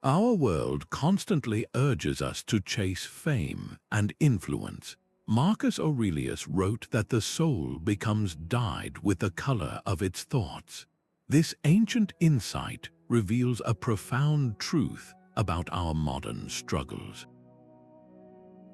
Our world constantly urges us to chase fame and influence. Marcus Aurelius wrote that the soul becomes dyed with the color of its thoughts. This ancient insight reveals a profound truth about our modern struggles.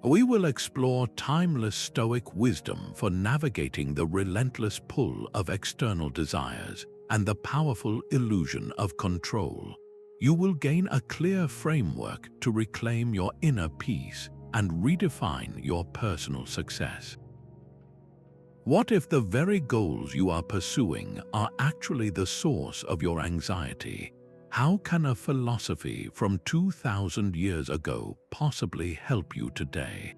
We will explore timeless Stoic wisdom for navigating the relentless pull of external desires and the powerful illusion of control. You will gain a clear framework to reclaim your inner peace and redefine your personal success. What if the very goals you are pursuing are actually the source of your anxiety? How can a philosophy from 2,000 years ago possibly help you today?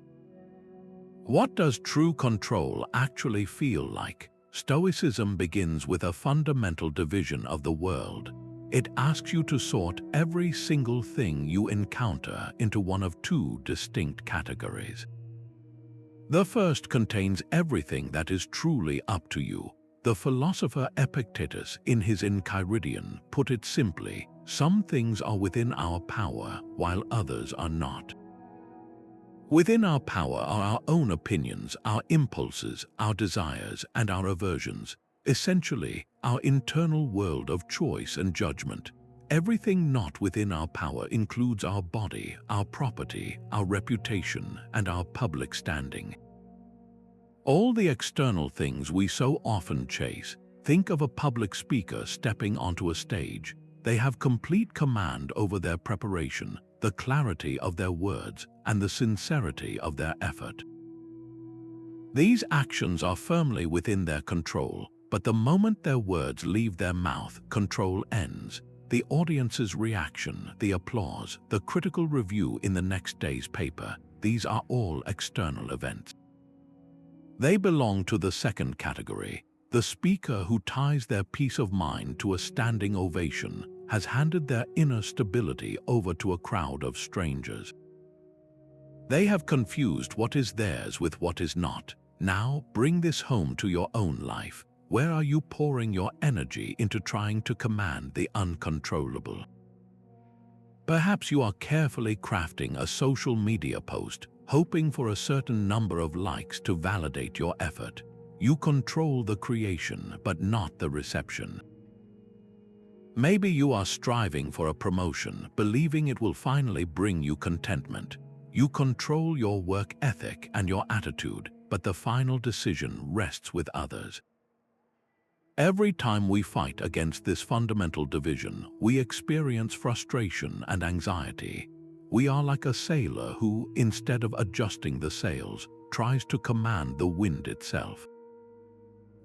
What does true control actually feel like? Stoicism begins with a fundamental division of the world. It asks you to sort every single thing you encounter into one of two distinct categories. The first contains everything that is truly up to you. The philosopher Epictetus, in his Enchiridion, put it simply: some things are within our power, while others are not. Within our power are our own opinions, our impulses, our desires, and our aversions. Essentially, our internal world of choice and judgment. Everything not within our power includes our body, our property, our reputation, and our public standing. All the external things we so often chase. Think of a public speaker stepping onto a stage. They have complete command over their preparation, the clarity of their words, and the sincerity of their effort. These actions are firmly within their control. But the moment their words leave their mouth, control ends. The audience's reaction, the applause, the critical review in the next day's paper, these are all external events. They belong to the second category. The speaker who ties their peace of mind to a standing ovation has handed their inner stability over to a crowd of strangers. They have confused what is theirs with what is not. Now bring this home to your own life. Where are you pouring your energy into trying to command the uncontrollable? Perhaps you are carefully crafting a social media post, hoping for a certain number of likes to validate your effort. You control the creation, but not the reception. Maybe you are striving for a promotion, believing it will finally bring you contentment. You control your work ethic and your attitude, but the final decision rests with others. Every time we fight against this fundamental division, we experience frustration and anxiety. We are like a sailor who, instead of adjusting the sails, tries to command the wind itself.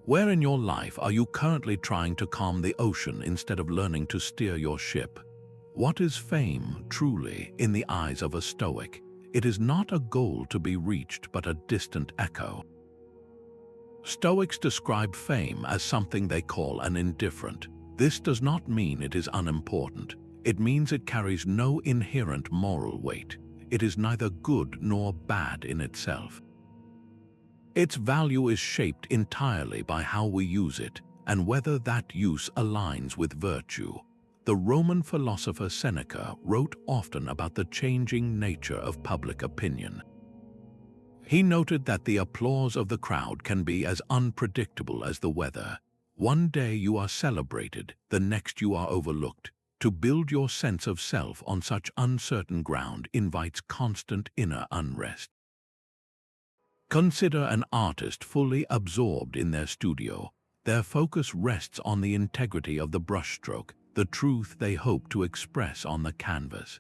Where in your life are you currently trying to calm the ocean instead of learning to steer your ship? What is fame truly in the eyes of a Stoic? It is not a goal to be reached, but a distant echo. Stoics describe fame as something they call an indifferent. This does not mean it is unimportant. It means it carries no inherent moral weight. It is neither good nor bad in itself. Its value is shaped entirely by how we use it and whether that use aligns with virtue. The Roman philosopher Seneca wrote often about the changing nature of public opinion. He noted that the applause of the crowd can be as unpredictable as the weather. One day you are celebrated, the next you are overlooked. To build your sense of self on such uncertain ground invites constant inner unrest. Consider an artist fully absorbed in their studio. Their focus rests on the integrity of the brushstroke, the truth they hope to express on the canvas.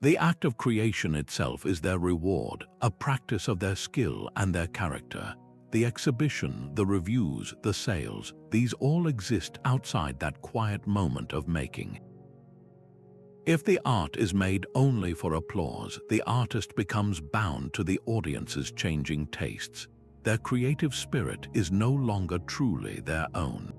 The act of creation itself is their reward, a practice of their skill and their character. The exhibition, the reviews, the sales, these all exist outside that quiet moment of making. If the art is made only for applause, the artist becomes bound to the audience's changing tastes. Their creative spirit is no longer truly their own.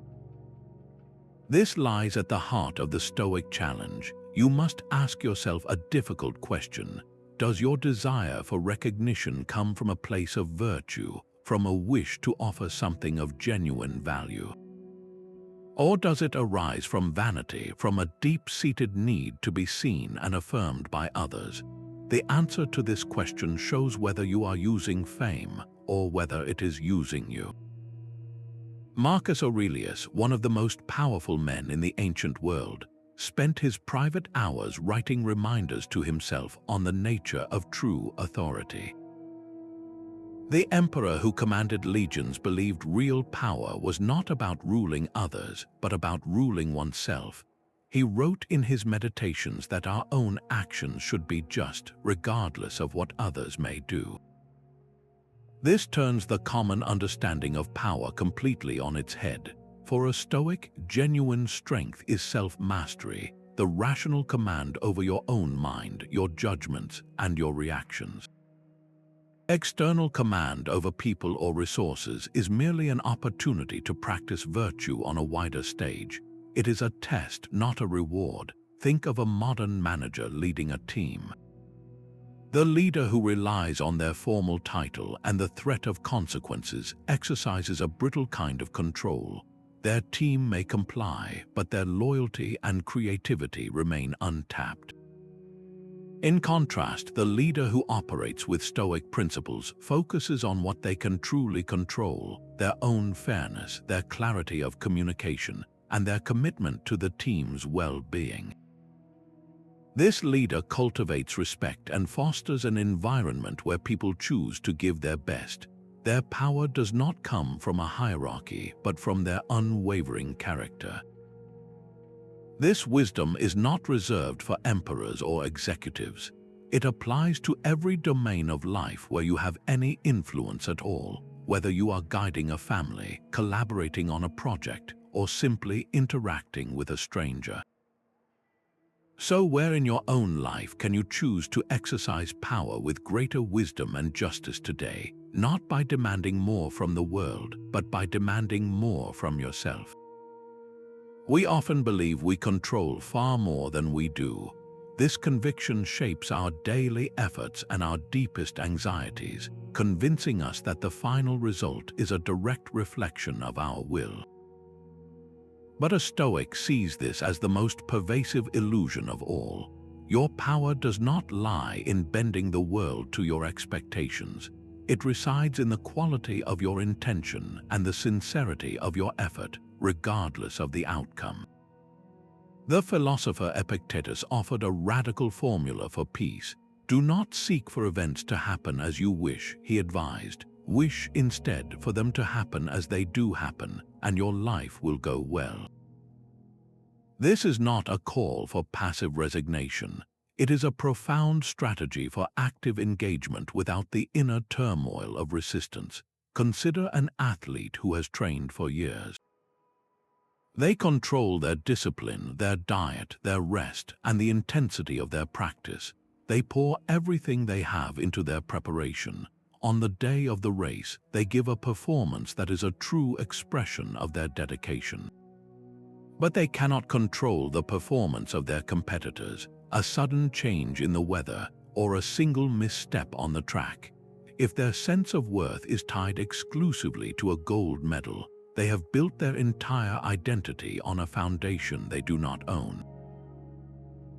This lies at the heart of the Stoic challenge. You must ask yourself a difficult question. Does your desire for recognition come from a place of virtue, from a wish to offer something of genuine value? Or does it arise from vanity, from a deep-seated need to be seen and affirmed by others? The answer to this question shows whether you are using fame or whether it is using you. Marcus Aurelius, one of the most powerful men in the ancient world, spent his private hours writing reminders to himself on the nature of true authority. The emperor who commanded legions believed real power was not about ruling others, but about ruling oneself. He wrote in his meditations that our own actions should be just, regardless of what others may do. This turns the common understanding of power completely on its head. For a Stoic, genuine strength is self-mastery, the rational command over your own mind, your judgments, and your reactions. External command over people or resources is merely an opportunity to practice virtue on a wider stage. It is a test, not a reward. Think of a modern manager leading a team. The leader who relies on their formal title and the threat of consequences exercises a brittle kind of control. Their team may comply, but their loyalty and creativity remain untapped. In contrast, the leader who operates with Stoic principles focuses on what they can truly control: their own fairness, their clarity of communication, and their commitment to the team's well-being. This leader cultivates respect and fosters an environment where people choose to give their best. Their power does not come from a hierarchy, but from their unwavering character. This wisdom is not reserved for emperors or executives. It applies to every domain of life where you have any influence at all, whether you are guiding a family, collaborating on a project, or simply interacting with a stranger. So where in your own life can you choose to exercise power with greater wisdom and justice today, not by demanding more from the world, but by demanding more from yourself? We often believe we control far more than we do. This conviction shapes our daily efforts and our deepest anxieties, convincing us that the final result is a direct reflection of our will. But a Stoic sees this as the most pervasive illusion of all. Your power does not lie in bending the world to your expectations. It resides in the quality of your intention and the sincerity of your effort, regardless of the outcome. The philosopher Epictetus offered a radical formula for peace. Do not seek for events to happen as you wish, he advised. Wish instead for them to happen as they do happen, and your life will go well. This is not a call for passive resignation. It is a profound strategy for active engagement without the inner turmoil of resistance. Consider an athlete who has trained for years. They control their discipline, their diet, their rest, and the intensity of their practice. They pour everything they have into their preparation. On the day of the race, they give a performance that is a true expression of their dedication. But they cannot control the performance of their competitors. A sudden change in the weather, or a single misstep on the track. If their sense of worth is tied exclusively to a gold medal, they have built their entire identity on a foundation they do not own.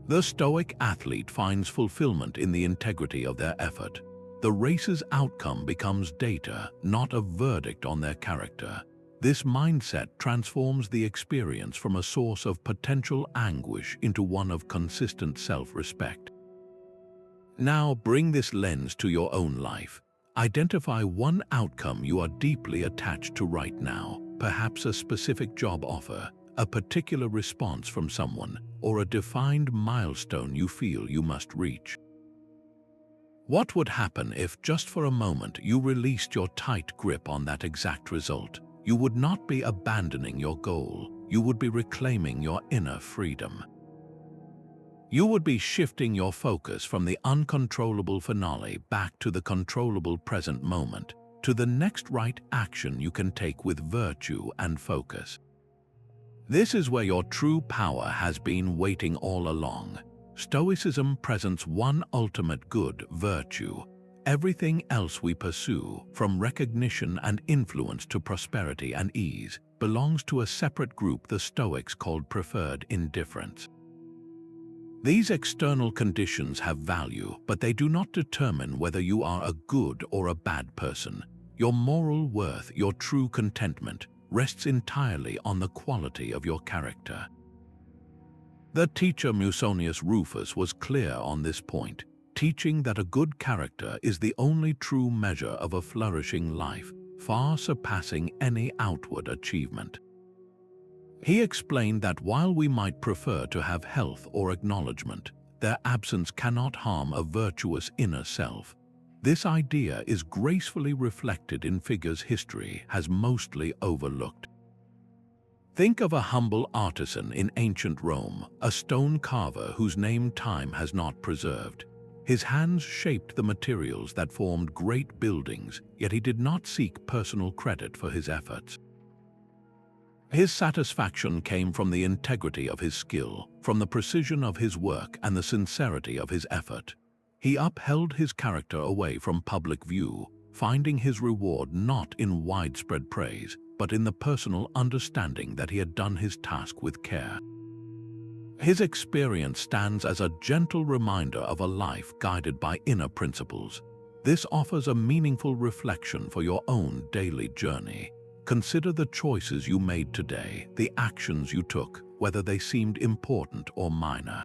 The Stoic athlete finds fulfillment in the integrity of their effort. The race's outcome becomes data, not a verdict on their character. This mindset transforms the experience from a source of potential anguish into one of consistent self-respect. Now bring this lens to your own life. Identify one outcome you are deeply attached to right now, perhaps a specific job offer, a particular response from someone, or a defined milestone you feel you must reach. What would happen if, just for a moment, you released your tight grip on that exact result? You would not be abandoning your goal. You would be reclaiming your inner freedom. You would be shifting your focus from the uncontrollable finale back to the controllable present moment, to the next right action you can take with virtue and focus. This is where your true power has been waiting all along. Stoicism presents one ultimate good, virtue. Everything else we pursue, from recognition and influence to prosperity and ease, belongs to a separate group the Stoics called preferred indifferents. These external conditions have value, but they do not determine whether you are a good or a bad person. Your moral worth, your true contentment, rests entirely on the quality of your character. The teacher Musonius Rufus was clear on this point, teaching that a good character is the only true measure of a flourishing life, far surpassing any outward achievement. He explained that while we might prefer to have health or acknowledgement, their absence cannot harm a virtuous inner self. This idea is gracefully reflected in figures history has mostly overlooked. Think of a humble artisan in ancient Rome, a stone carver whose name time has not preserved. His hands shaped the materials that formed great buildings, yet he did not seek personal credit for his efforts. His satisfaction came from the integrity of his skill, from the precision of his work and the sincerity of his effort. He upheld his character away from public view, finding his reward not in widespread praise, but in the personal understanding that he had done his task with care. His experience stands as a gentle reminder of a life guided by inner principles. This offers a meaningful reflection for your own daily journey. Consider the choices you made today, the actions you took, whether they seemed important or minor.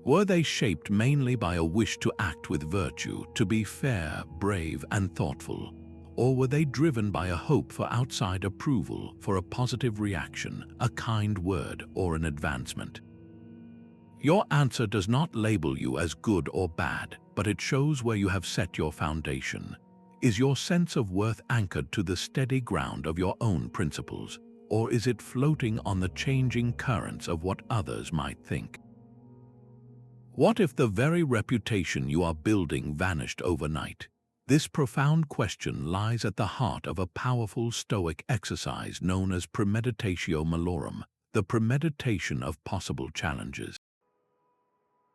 Were they shaped mainly by a wish to act with virtue, to be fair, brave, and thoughtful? Or were they driven by a hope for outside approval, for a positive reaction, a kind word, or an advancement? Your answer does not label you as good or bad, but it shows where you have set your foundation. Is your sense of worth anchored to the steady ground of your own principles, or is it floating on the changing currents of what others might think? What if the very reputation you are building vanished overnight? This profound question lies at the heart of a powerful Stoic exercise known as Premeditatio Malorum, the premeditation of possible challenges.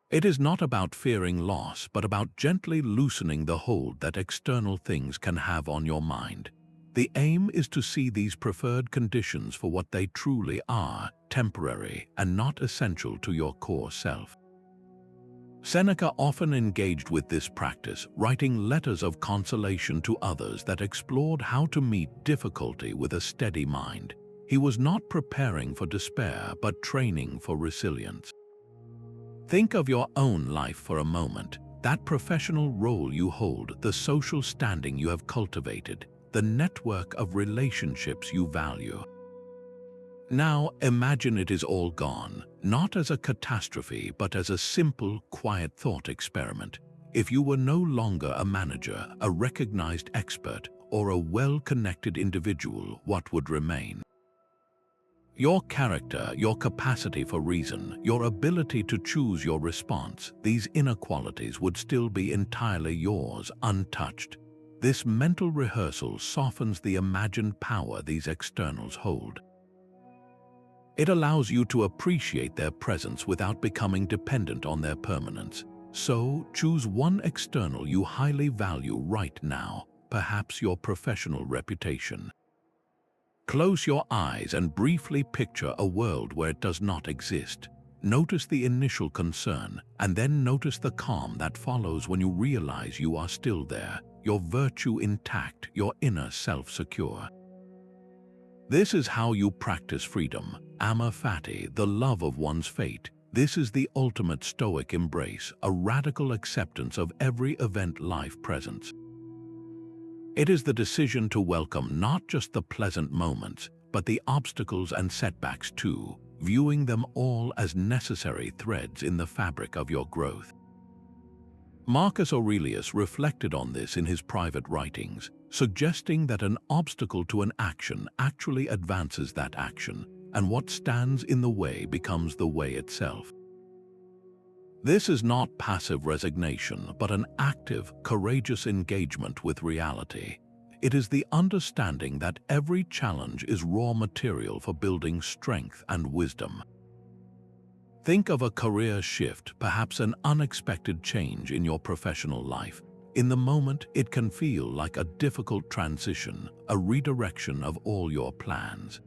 It is not about fearing loss, but about gently loosening the hold that external things can have on your mind. The aim is to see these preferred conditions for what they truly are, temporary and not essential to your core self. Seneca often engaged with this practice, writing letters of consolation to others that explored how to meet difficulty with a steady mind. He was not preparing for despair, but training for resilience. Think of your own life for a moment, that professional role you hold, the social standing you have cultivated, the network of relationships you value. Now imagine it is all gone, not as a catastrophe, but as a simple, quiet thought experiment. If you were no longer a manager, a recognized expert, or a well-connected individual, what would remain? Your character, your capacity for reason, your ability to choose your response, these inner qualities would still be entirely yours, untouched. This mental rehearsal softens the imagined power these externals hold. It allows you to appreciate their presence without becoming dependent on their permanence. So, choose one external you highly value right now, perhaps your professional reputation. Close your eyes and briefly picture a world where it does not exist. Notice the initial concern, and then notice the calm that follows when you realize you are still there, your virtue intact, your inner self secure. This is how you practice freedom, Amor Fati, the love of one's fate. This is the ultimate Stoic embrace, a radical acceptance of every event life presents. It is the decision to welcome not just the pleasant moments, but the obstacles and setbacks too, viewing them all as necessary threads in the fabric of your growth. Marcus Aurelius reflected on this in his private writings, suggesting that an obstacle to an action actually advances that action, and what stands in the way becomes the way itself. This is not passive resignation, but an active, courageous engagement with reality. It is the understanding that every challenge is raw material for building strength and wisdom. Think of a career shift, perhaps an unexpected change in your professional life. In the moment, it can feel like a difficult transition, a redirection of all your plans.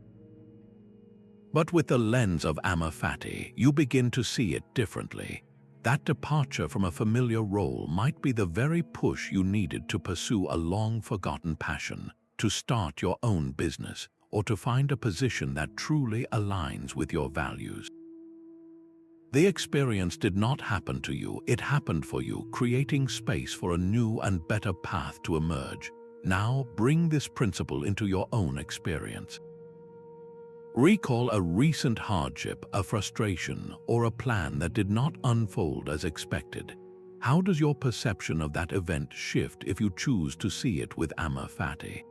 But with the lens of Amor Fati, you begin to see it differently. That departure from a familiar role might be the very push you needed to pursue a long-forgotten passion, to start your own business, or to find a position that truly aligns with your values. The experience did not happen to you, it happened for you, creating space for a new and better path to emerge. Now, bring this principle into your own experience. Recall a recent hardship, a frustration, or a plan that did not unfold as expected. How does your perception of that event shift if you choose to see it with Amor Fati?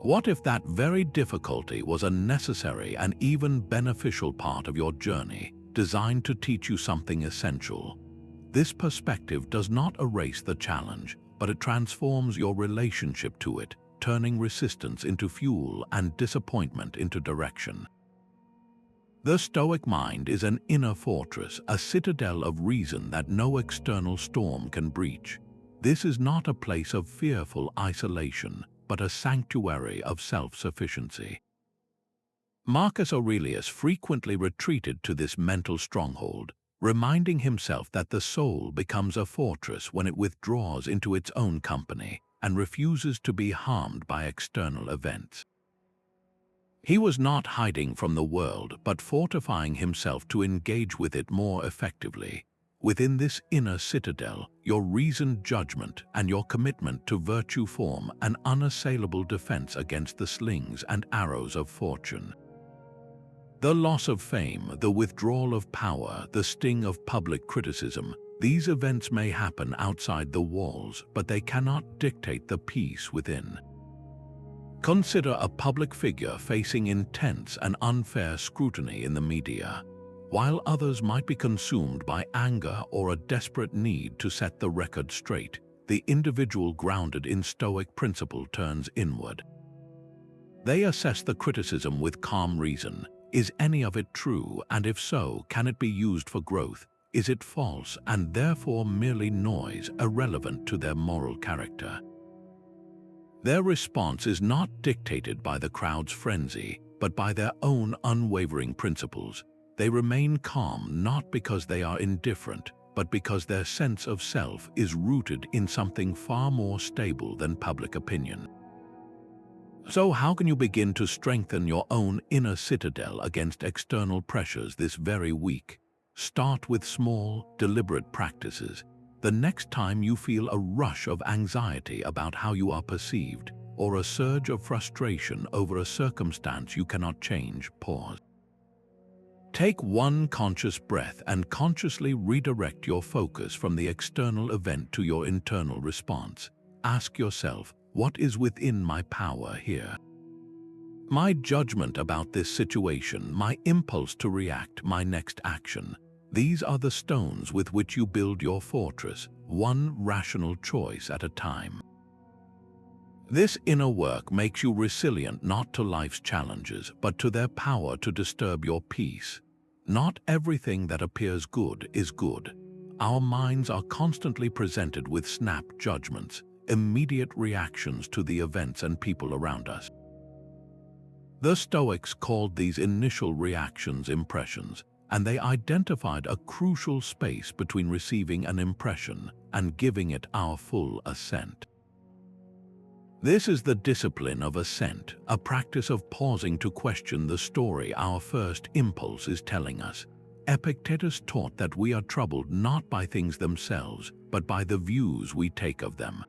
What if that very difficulty was a necessary and even beneficial part of your journey, designed to teach you something essential? This perspective does not erase the challenge, but it transforms your relationship to it, turning resistance into fuel and disappointment into direction. The Stoic mind is an inner fortress, a citadel of reason that no external storm can breach. This is not a place of fearful isolation, but a sanctuary of self-sufficiency. Marcus Aurelius frequently retreated to this mental stronghold, reminding himself that the soul becomes a fortress when it withdraws into its own company and refuses to be harmed by external events. He was not hiding from the world, but fortifying himself to engage with it more effectively. Within this inner citadel, your reasoned judgment and your commitment to virtue form an unassailable defense against the slings and arrows of fortune. The loss of fame, the withdrawal of power, the sting of public criticism, these events may happen outside the walls, but they cannot dictate the peace within. Consider a public figure facing intense and unfair scrutiny in the media. While others might be consumed by anger or a desperate need to set the record straight, the individual grounded in Stoic principle turns inward. They assess the criticism with calm reason. Is any of it true, and if so, can it be used for growth? Is it false and therefore merely noise, irrelevant to their moral character? Their response is not dictated by the crowd's frenzy, but by their own unwavering principles. They remain calm not because they are indifferent, but because their sense of self is rooted in something far more stable than public opinion. So how can you begin to strengthen your own inner citadel against external pressures this very week? Start with small, deliberate practices. The next time you feel a rush of anxiety about how you are perceived, or a surge of frustration over a circumstance you cannot change, pause. Take one conscious breath and consciously redirect your focus from the external event to your internal response. Ask yourself, what is within my power here? My judgment about this situation, my impulse to react, my next action. These are the stones with which you build your fortress, one rational choice at a time. This inner work makes you resilient not to life's challenges, but to their power to disturb your peace. Not everything that appears good is good. Our minds are constantly presented with snap judgments, immediate reactions to the events and people around us. The Stoics called these initial reactions impressions, and they identified a crucial space between receiving an impression and giving it our full assent. This is the discipline of assent, a practice of pausing to question the story our first impulse is telling us. Epictetus taught that we are troubled not by things themselves, but by the views we take of them.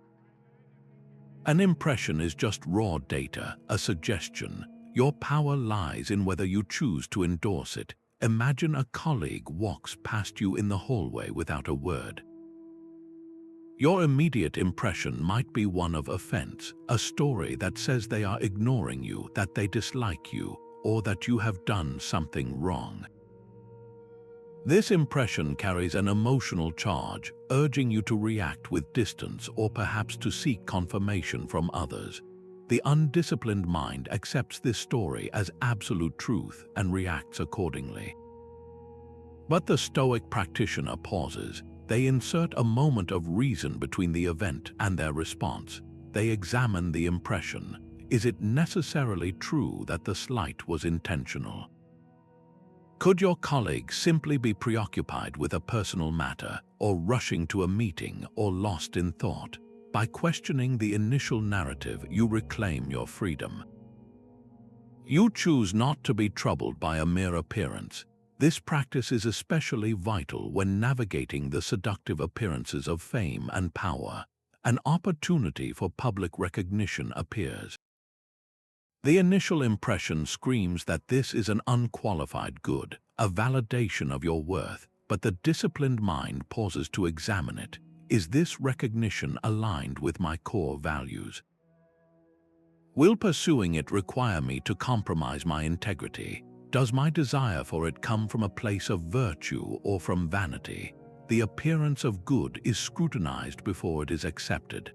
An impression is just raw data, a suggestion. Your power lies in whether you choose to endorse it. Imagine a colleague walks past you in the hallway without a word. Your immediate impression might be one of offense, a story that says they are ignoring you, that they dislike you, or that you have done something wrong. This impression carries an emotional charge, urging you to react with distance or perhaps to seek confirmation from others. The undisciplined mind accepts this story as absolute truth and reacts accordingly. But the Stoic practitioner pauses. They insert a moment of reason between the event and their response. They examine the impression. Is it necessarily true that the slight was intentional? Could your colleague simply be preoccupied with a personal matter, or rushing to a meeting, or lost in thought? By questioning the initial narrative, you reclaim your freedom. You choose not to be troubled by a mere appearance. This practice is especially vital when navigating the seductive appearances of fame and power. An opportunity for public recognition appears. The initial impression screams that this is an unqualified good, a validation of your worth, but the disciplined mind pauses to examine it. Is this recognition aligned with my core values? Will pursuing it require me to compromise my integrity? Does my desire for it come from a place of virtue or from vanity? The appearance of good is scrutinized before it is accepted.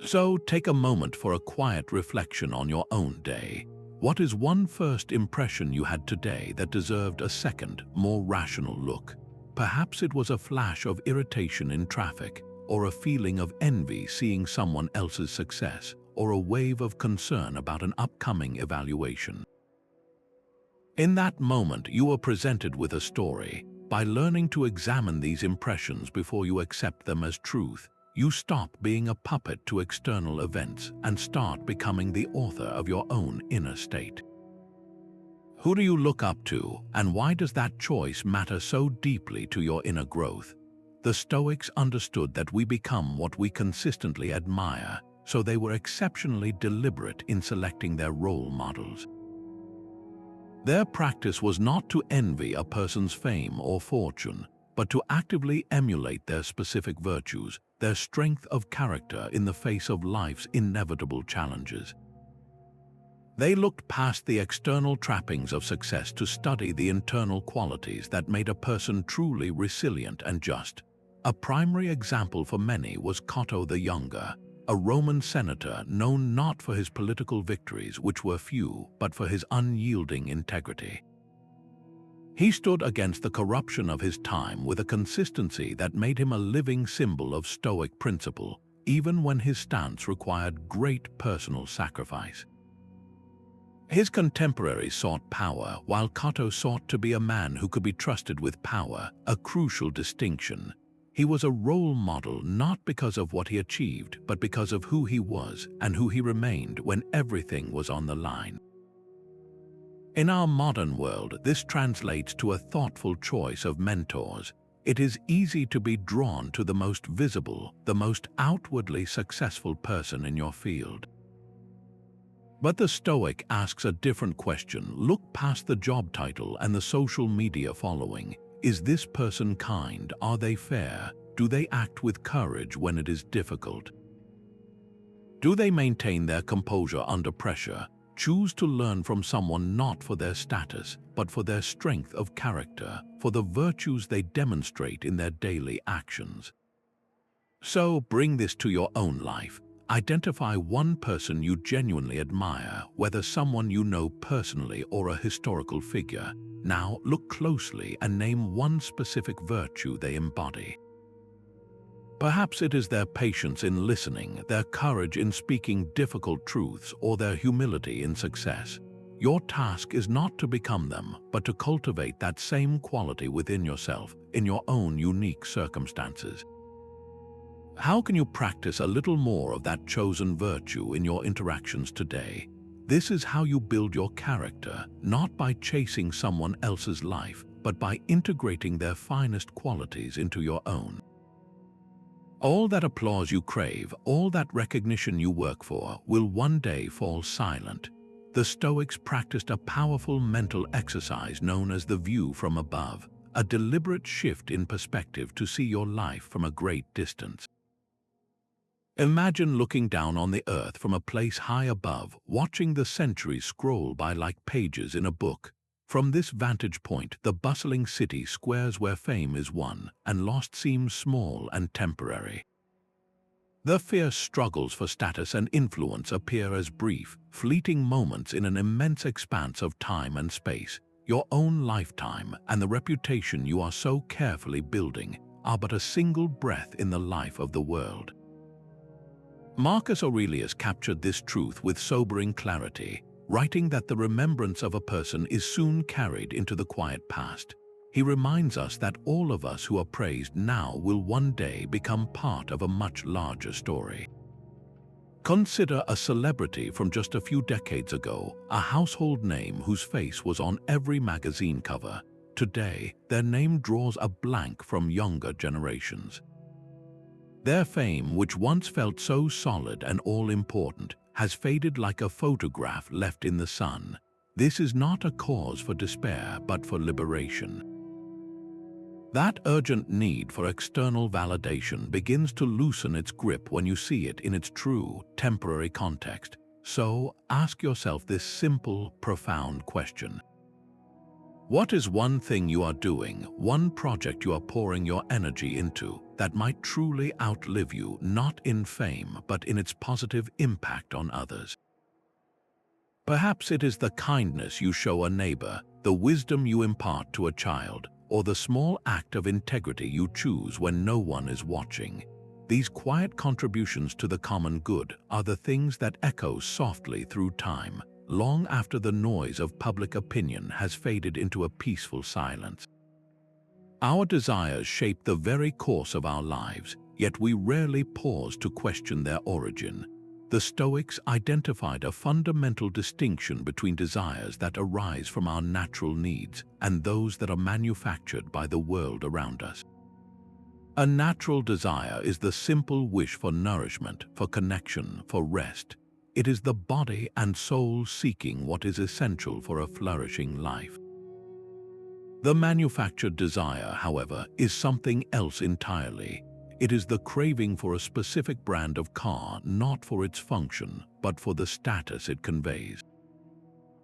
So take a moment for a quiet reflection on your own day. What is one first impression you had today that deserved a second, more rational look? Perhaps it was a flash of irritation in traffic, or a feeling of envy seeing someone else's success, or a wave of concern about an upcoming evaluation. In that moment, you are presented with a story. By learning to examine these impressions before you accept them as truth, you stop being a puppet to external events and start becoming the author of your own inner state. Who do you look up to, and why does that choice matter so deeply to your inner growth? The Stoics understood that we become what we consistently admire, so they were exceptionally deliberate in selecting their role models. Their practice was not to envy a person's fame or fortune, but to actively emulate their specific virtues, their strength of character in the face of life's inevitable challenges. They looked past the external trappings of success to study the internal qualities that made a person truly resilient and just. A primary example for many was Cato the Younger, a Roman senator known not for his political victories, which were few, but for his unyielding integrity. He stood against the corruption of his time with a consistency that made him a living symbol of Stoic principle, even when his stance required great personal sacrifice. His contemporaries sought power, while Cato sought to be a man who could be trusted with power, a crucial distinction. He was a role model not because of what he achieved, but because of who he was and who he remained when everything was on the line. In our modern world, this translates to a thoughtful choice of mentors. It is easy to be drawn to the most visible, the most outwardly successful person in your field. But the Stoic asks a different question. Look past the job title and the social media following. Is this person kind? Are they fair? Do they act with courage when it is difficult? Do they maintain their composure under pressure? Choose to learn from someone not for their status, but for their strength of character, for the virtues they demonstrate in their daily actions. So bring this to your own life. Identify one person you genuinely admire, whether someone you know personally or a historical figure. Now look closely and name one specific virtue they embody. Perhaps it is their patience in listening, their courage in speaking difficult truths, or their humility in success. Your task is not to become them, but to cultivate that same quality within yourself, in your own unique circumstances. How can you practice a little more of that chosen virtue in your interactions today? This is how you build your character, not by chasing someone else's life, but by integrating their finest qualities into your own. All that applause you crave, all that recognition you work for, will one day fall silent. The Stoics practiced a powerful mental exercise known as the view from above, a deliberate shift in perspective to see your life from a great distance. Imagine looking down on the earth from a place high above, watching the centuries scroll by like pages in a book. From this vantage point, the bustling city squares where fame is won and lost seems small and temporary. The fierce struggles for status and influence appear as brief, fleeting moments in an immense expanse of time and space. Your own lifetime and the reputation you are so carefully building are but a single breath in the life of the world. Marcus Aurelius captured this truth with sobering clarity, writing that the remembrance of a person is soon carried into the quiet past. He reminds us that all of us who are praised now will one day become part of a much larger story. Consider a celebrity from just a few decades ago, a household name whose face was on every magazine cover. Today, their name draws a blank from younger generations. Their fame, which once felt so solid and all-important, has faded like a photograph left in the sun. This is not a cause for despair, but for liberation. That urgent need for external validation begins to loosen its grip when you see it in its true, temporary context. So, ask yourself this simple, profound question. What is one thing you are doing, one project you are pouring your energy into, that might truly outlive you, not in fame, but in its positive impact on others? Perhaps it is the kindness you show a neighbor, the wisdom you impart to a child, or the small act of integrity you choose when no one is watching. These quiet contributions to the common good are the things that echo softly through time, long after the noise of public opinion has faded into a peaceful silence. Our desires shape the very course of our lives, yet we rarely pause to question their origin. The Stoics identified a fundamental distinction between desires that arise from our natural needs and those that are manufactured by the world around us. A natural desire is the simple wish for nourishment, for connection, for rest. It is the body and soul seeking what is essential for a flourishing life. The manufactured desire, however, is something else entirely. It is the craving for a specific brand of car, not for its function, but for the status it conveys.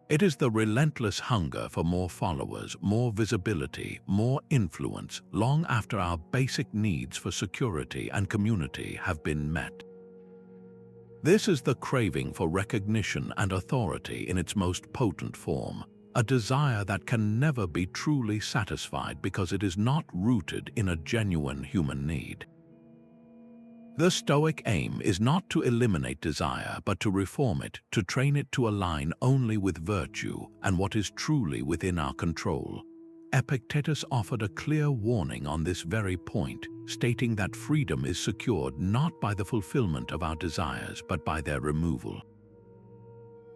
It is the relentless hunger for more followers, more visibility, more influence, long after our basic needs for security and community have been met. This is the craving for recognition and authority in its most potent form, a desire that can never be truly satisfied because it is not rooted in a genuine human need. The Stoic aim is not to eliminate desire, but to reform it, to train it to align only with virtue and what is truly within our control. Epictetus offered a clear warning on this very point, stating that freedom is secured not by the fulfillment of our desires, but by their removal.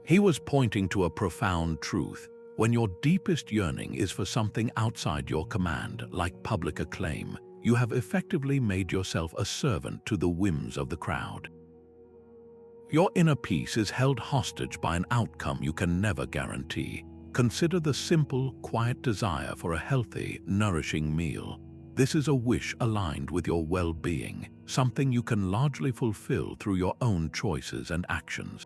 He was pointing to a profound truth. When your deepest yearning is for something outside your command, like public acclaim, you have effectively made yourself a servant to the whims of the crowd. Your inner peace is held hostage by an outcome you can never guarantee. Consider the simple, quiet desire for a healthy, nourishing meal. This is a wish aligned with your well-being, something you can largely fulfill through your own choices and actions.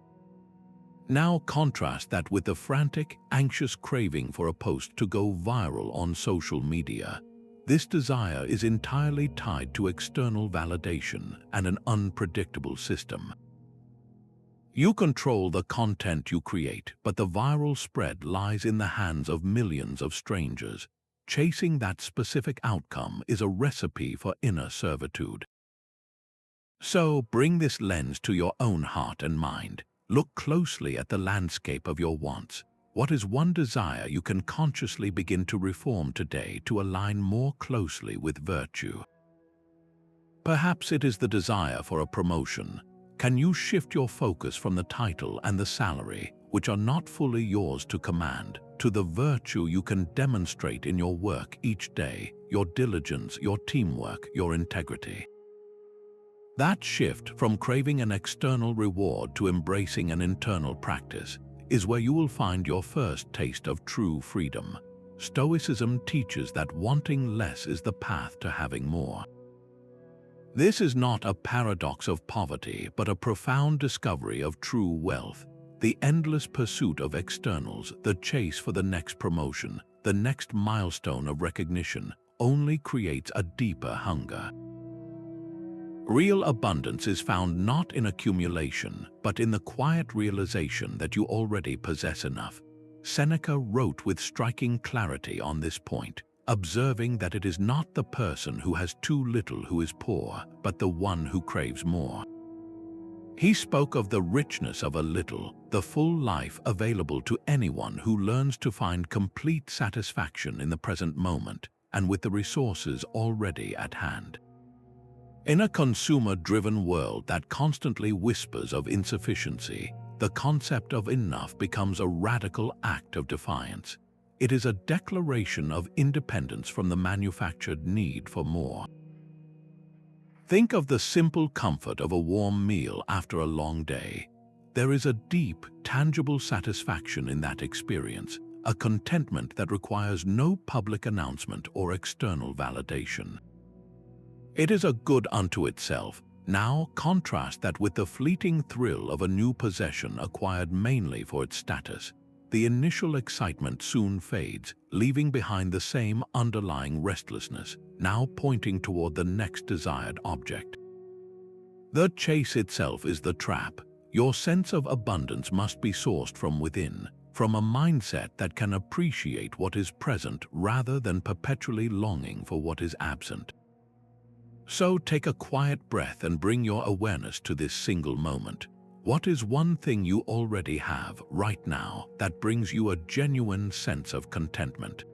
Now contrast that with the frantic, anxious craving for a post to go viral on social media. This desire is entirely tied to external validation and an unpredictable system. You control the content you create, but the viral spread lies in the hands of millions of strangers. Chasing that specific outcome is a recipe for inner servitude. So bring this lens to your own heart and mind. Look closely at the landscape of your wants. What is one desire you can consciously begin to reform today to align more closely with virtue? Perhaps it is the desire for a promotion. Can you shift your focus from the title and the salary, which are not fully yours to command, to the virtue you can demonstrate in your work each day, your diligence, your teamwork, your integrity? That shift from craving an external reward to embracing an internal practice is where you will find your first taste of true freedom. Stoicism teaches that wanting less is the path to having more. This is not a paradox of poverty, but a profound discovery of true wealth. The endless pursuit of externals, the chase for the next promotion, the next milestone of recognition, only creates a deeper hunger. Real abundance is found not in accumulation, but in the quiet realization that you already possess enough. Seneca wrote with striking clarity on this point. observing that it is not the person who has too little who is poor, but the one who craves more. He spoke of the richness of a little, the full life available to anyone who learns to find complete satisfaction in the present moment and with the resources already at hand. In a consumer-driven world that constantly whispers of insufficiency, the concept of enough becomes a radical act of defiance. It is a declaration of independence from the manufactured need for more. Think of the simple comfort of a warm meal after a long day. There is a deep, tangible satisfaction in that experience, a contentment that requires no public announcement or external validation. It is a good unto itself. Now contrast that with the fleeting thrill of a new possession acquired mainly for its status. The initial excitement soon fades, leaving behind the same underlying restlessness, now pointing toward the next desired object. The chase itself is the trap. Your sense of abundance must be sourced from within, from a mindset that can appreciate what is present rather than perpetually longing for what is absent. So take a quiet breath and bring your awareness to this single moment. What is one thing you already have right now that brings you a genuine sense of contentment?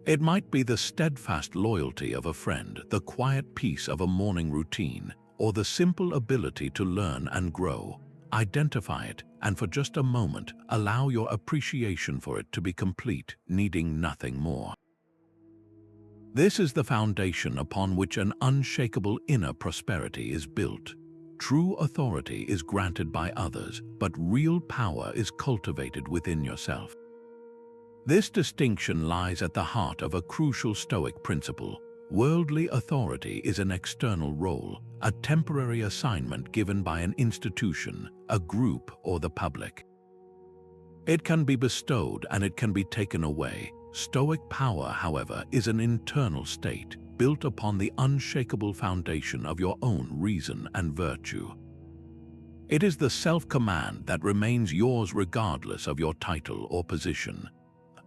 It might be the steadfast loyalty of a friend, the quiet peace of a morning routine, or the simple ability to learn and grow. Identify it, and for just a moment, allow your appreciation for it to be complete, needing nothing more. This is the foundation upon which an unshakable inner prosperity is built. True authority is granted by others, but real power is cultivated within yourself. This distinction lies at the heart of a crucial Stoic principle. Worldly authority is an external role, a temporary assignment given by an institution, a group, or the public. It can be bestowed and it can be taken away. Stoic power, however, is an internal state, built upon the unshakable foundation of your own reason and virtue. It is the self-command that remains yours regardless of your title or position.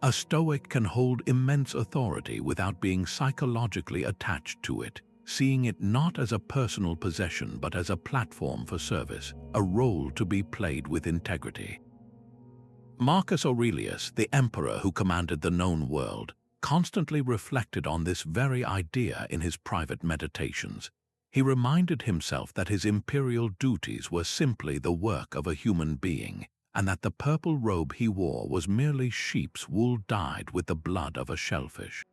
A Stoic can hold immense authority without being psychologically attached to it, seeing it not as a personal possession but as a platform for service, a role to be played with integrity. Marcus Aurelius, the emperor who commanded the known world, constantly reflected on this very idea in his private meditations. He reminded himself that his imperial duties were simply the work of a human being, and that the purple robe he wore was merely sheep's wool dyed with the blood of a shellfish.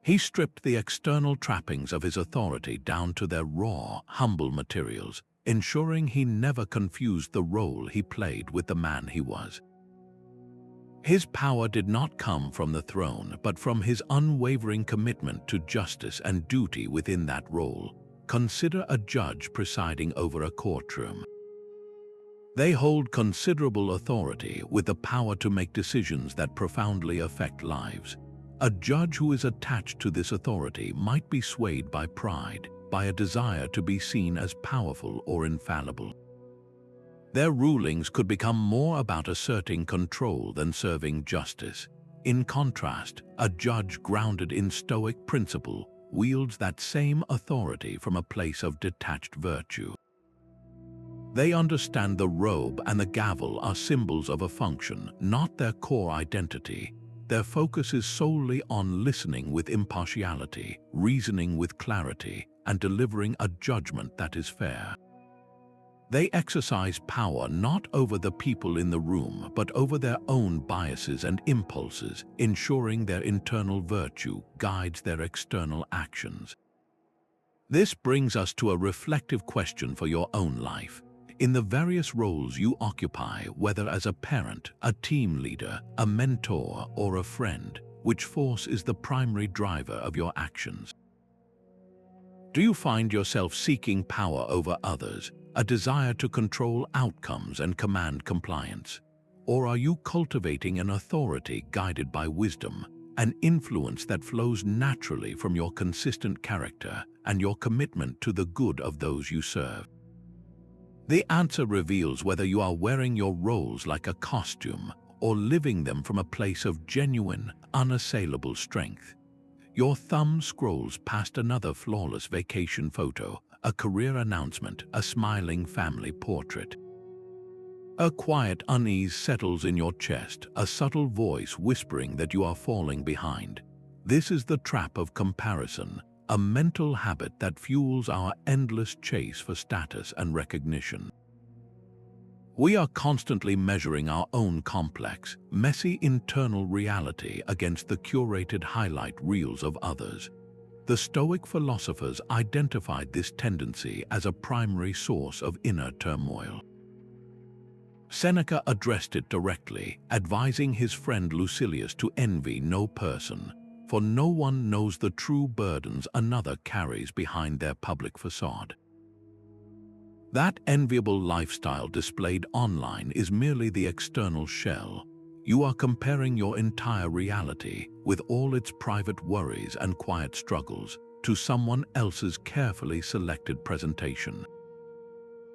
He stripped the external trappings of his authority down to their raw, humble materials, ensuring he never confused the role he played with the man he was. His power did not come from the throne, but from his unwavering commitment to justice and duty within that role. Consider a judge presiding over a courtroom. They hold considerable authority with the power to make decisions that profoundly affect lives. A judge who is attached to this authority might be swayed by pride, by a desire to be seen as powerful or infallible. Their rulings could become more about asserting control than serving justice. In contrast, a judge grounded in Stoic principle wields that same authority from a place of detached virtue. They understand the robe and the gavel are symbols of a function, not their core identity. Their focus is solely on listening with impartiality, reasoning with clarity, and delivering a judgment that is fair. They exercise power not over the people in the room, but over their own biases and impulses, ensuring their internal virtue guides their external actions. This brings us to a reflective question for your own life. In the various roles you occupy, whether as a parent, a team leader, a mentor, or a friend, which force is the primary driver of your actions? Do you find yourself seeking power over others, a desire to control outcomes and command compliance? Or are you cultivating an authority guided by wisdom, an influence that flows naturally from your consistent character and your commitment to the good of those you serve? The answer reveals whether you are wearing your roles like a costume or living them from a place of genuine, unassailable strength. Your thumb scrolls past another flawless vacation photo, a career announcement, a smiling family portrait. A quiet unease settles in your chest, a subtle voice whispering that you are falling behind. This is the trap of comparison, a mental habit that fuels our endless chase for status and recognition. We are constantly measuring our own complex, messy internal reality against the curated highlight reels of others. The Stoic philosophers identified this tendency as a primary source of inner turmoil. Seneca addressed it directly, advising his friend Lucilius to envy no person, for no one knows the true burdens another carries behind their public facade. That enviable lifestyle displayed online is merely the external shell. You are comparing your entire reality, with all its private worries and quiet struggles, to someone else's carefully selected presentation.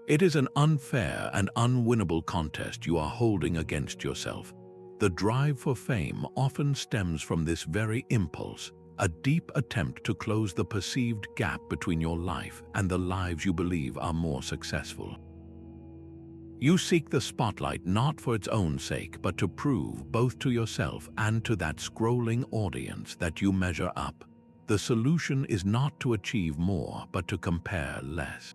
It is an unfair and unwinnable contest you are holding against yourself. The drive for fame often stems from this very impulse, a deep attempt to close the perceived gap between your life and the lives you believe are more successful. You seek the spotlight not for its own sake, but to prove both to yourself and to that scrolling audience that you measure up. The solution is not to achieve more, but to compare less.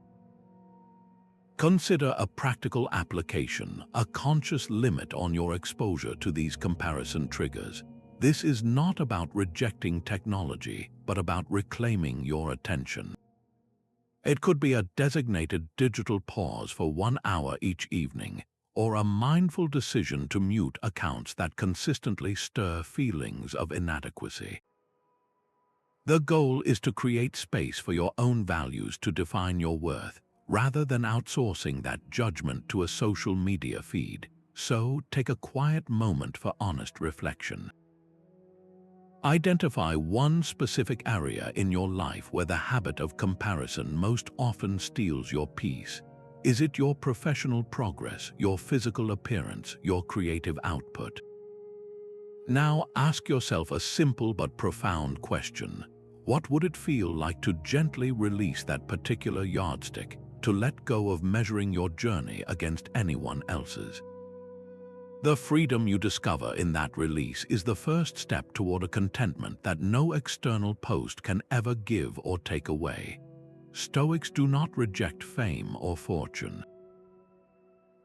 Consider a practical application, a conscious limit on your exposure to these comparison triggers. This is not about rejecting technology, but about reclaiming your attention. It could be a designated digital pause for 1 hour each evening, or a mindful decision to mute accounts that consistently stir feelings of inadequacy. The goal is to create space for your own values to define your worth, rather than outsourcing that judgment to a social media feed. So, take a quiet moment for honest reflection. Identify one specific area in your life where the habit of comparison most often steals your peace. Is it your professional progress, your physical appearance, your creative output? Now ask yourself a simple but profound question. What would it feel like to gently release that particular yardstick, to let go of measuring your journey against anyone else's? The freedom you discover in that release is the first step toward a contentment that no external post can ever give or take away. Stoics do not reject fame or fortune.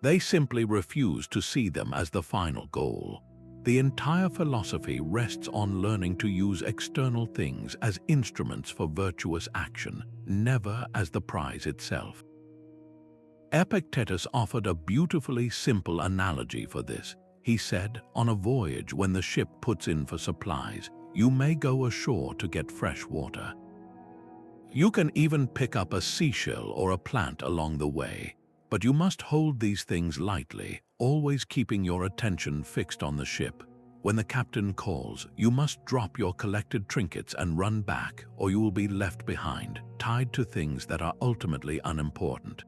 They simply refuse to see them as the final goal. The entire philosophy rests on learning to use external things as instruments for virtuous action, never as the prize itself. Epictetus offered a beautifully simple analogy for this. He said, on a voyage when the ship puts in for supplies, you may go ashore to get fresh water. You can even pick up a seashell or a plant along the way, but you must hold these things lightly, always keeping your attention fixed on the ship. When the captain calls, you must drop your collected trinkets and run back, or you will be left behind, tied to things that are ultimately unimportant.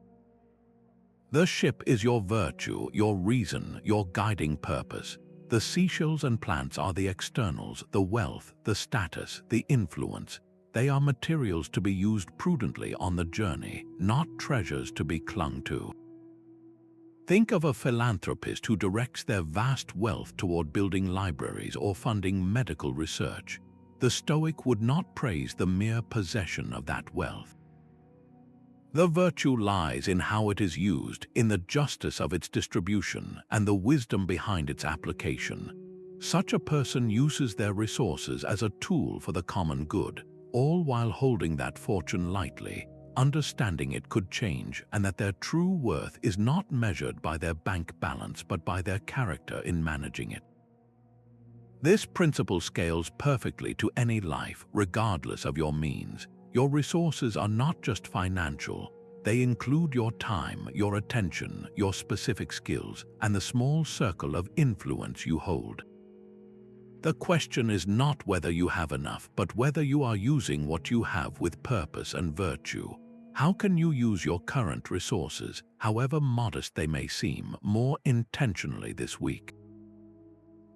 The ship is your virtue, your reason, your guiding purpose. The seashells and plants are the externals, the wealth, the status, the influence. They are materials to be used prudently on the journey, not treasures to be clung to. Think of a philanthropist who directs their vast wealth toward building libraries or funding medical research. The Stoic would not praise the mere possession of that wealth. The virtue lies in how it is used, in the justice of its distribution, and the wisdom behind its application. Such a person uses their resources as a tool for the common good, all while holding that fortune lightly, understanding it could change and that their true worth is not measured by their bank balance but by their character in managing it. This principle scales perfectly to any life, regardless of your means. Your resources are not just financial. They include your time, your attention, your specific skills, and the small circle of influence you hold. The question is not whether you have enough, but whether you are using what you have with purpose and virtue. How can you use your current resources, however modest they may seem, more intentionally this week?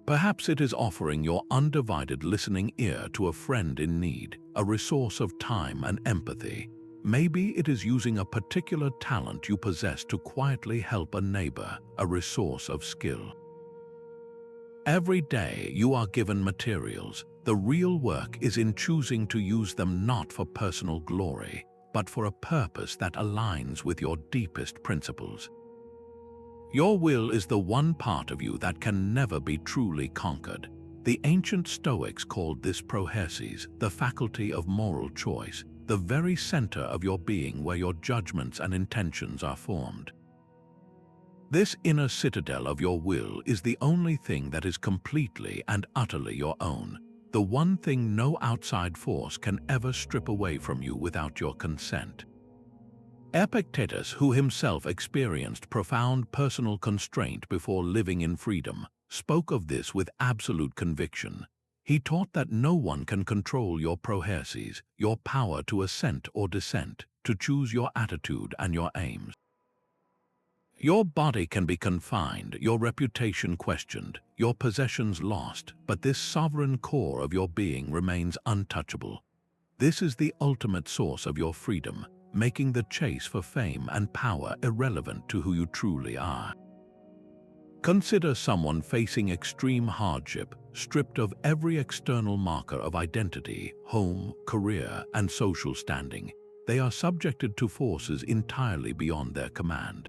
Perhaps it is offering your undivided listening ear to a friend in need, a resource of time and empathy. Maybe it is using a particular talent you possess to quietly help a neighbor, a resource of skill. Every day you are given materials. The real work is in choosing to use them not for personal glory, but for a purpose that aligns with your deepest principles. Your will is the one part of you that can never be truly conquered. The ancient Stoics called this prohesis, the faculty of moral choice, the very center of your being where your judgments and intentions are formed. This inner citadel of your will is the only thing that is completely and utterly your own, the one thing no outside force can ever strip away from you without your consent. Epictetus, who himself experienced profound personal constraint before living in freedom, spoke of this with absolute conviction. He taught that no one can control your prohesis, your power to assent or dissent, to choose your attitude and your aims. Your body can be confined, your reputation questioned, your possessions lost, but this sovereign core of your being remains untouchable. This is the ultimate source of your freedom, making the chase for fame and power irrelevant to who you truly are. Consider someone facing extreme hardship, stripped of every external marker of identity, home, career, and social standing. They are subjected to forces entirely beyond their command.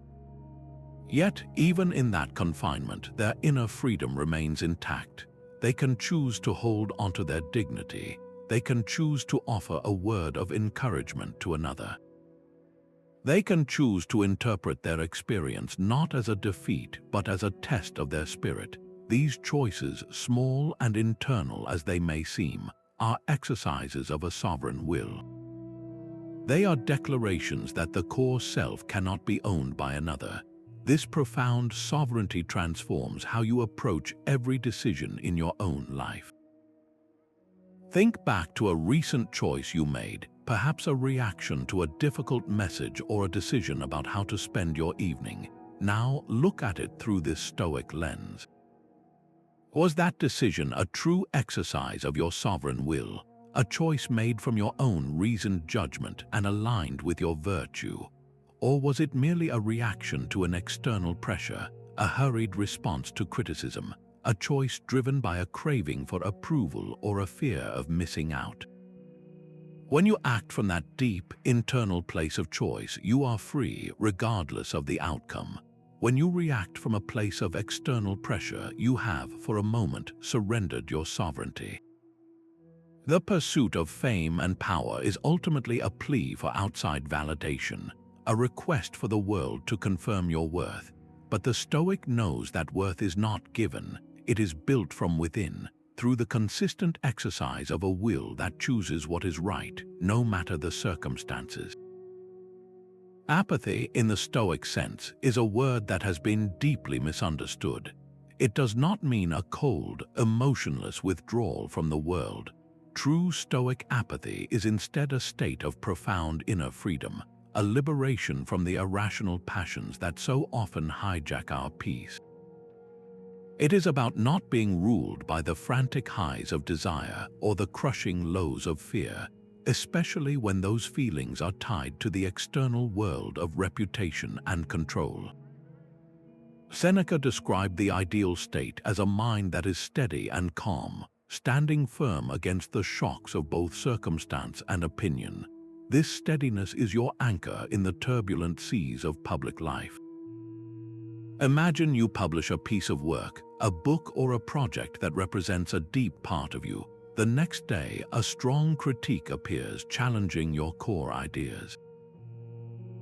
Yet, even in that confinement, their inner freedom remains intact. They can choose to hold onto their dignity. They can choose to offer a word of encouragement to another. They can choose to interpret their experience not as a defeat, but as a test of their spirit. These choices, small and internal as they may seem, are exercises of a sovereign will. They are declarations that the core self cannot be owned by another. This profound sovereignty transforms how you approach every decision in your own life. Think back to a recent choice you made, perhaps a reaction to a difficult message or a decision about how to spend your evening. Now look at it through this Stoic lens. Was that decision a true exercise of your sovereign will, a choice made from your own reasoned judgment and aligned with your virtue? Or was it merely a reaction to an external pressure, a hurried response to criticism, a choice driven by a craving for approval or a fear of missing out? When you act from that deep, internal place of choice, you are free regardless of the outcome. When you react from a place of external pressure, you have, for a moment, surrendered your sovereignty. The pursuit of fame and power is ultimately a plea for outside validation, a request for the world to confirm your worth. But the Stoic knows that worth is not given, it is built from within, through the consistent exercise of a will that chooses what is right, no matter the circumstances. Apathy, in the Stoic sense, is a word that has been deeply misunderstood. It does not mean a cold, emotionless withdrawal from the world. True Stoic apathy is instead a state of profound inner freedom, a liberation from the irrational passions that so often hijack our peace. It is about not being ruled by the frantic highs of desire or the crushing lows of fear, especially when those feelings are tied to the external world of reputation and control. Seneca described the ideal state as a mind that is steady and calm, standing firm against the shocks of both circumstance and opinion. This steadiness is your anchor in the turbulent seas of public life. Imagine you publish a piece of work, a book or a project that represents a deep part of you. The next day, a strong critique appears, challenging your core ideas.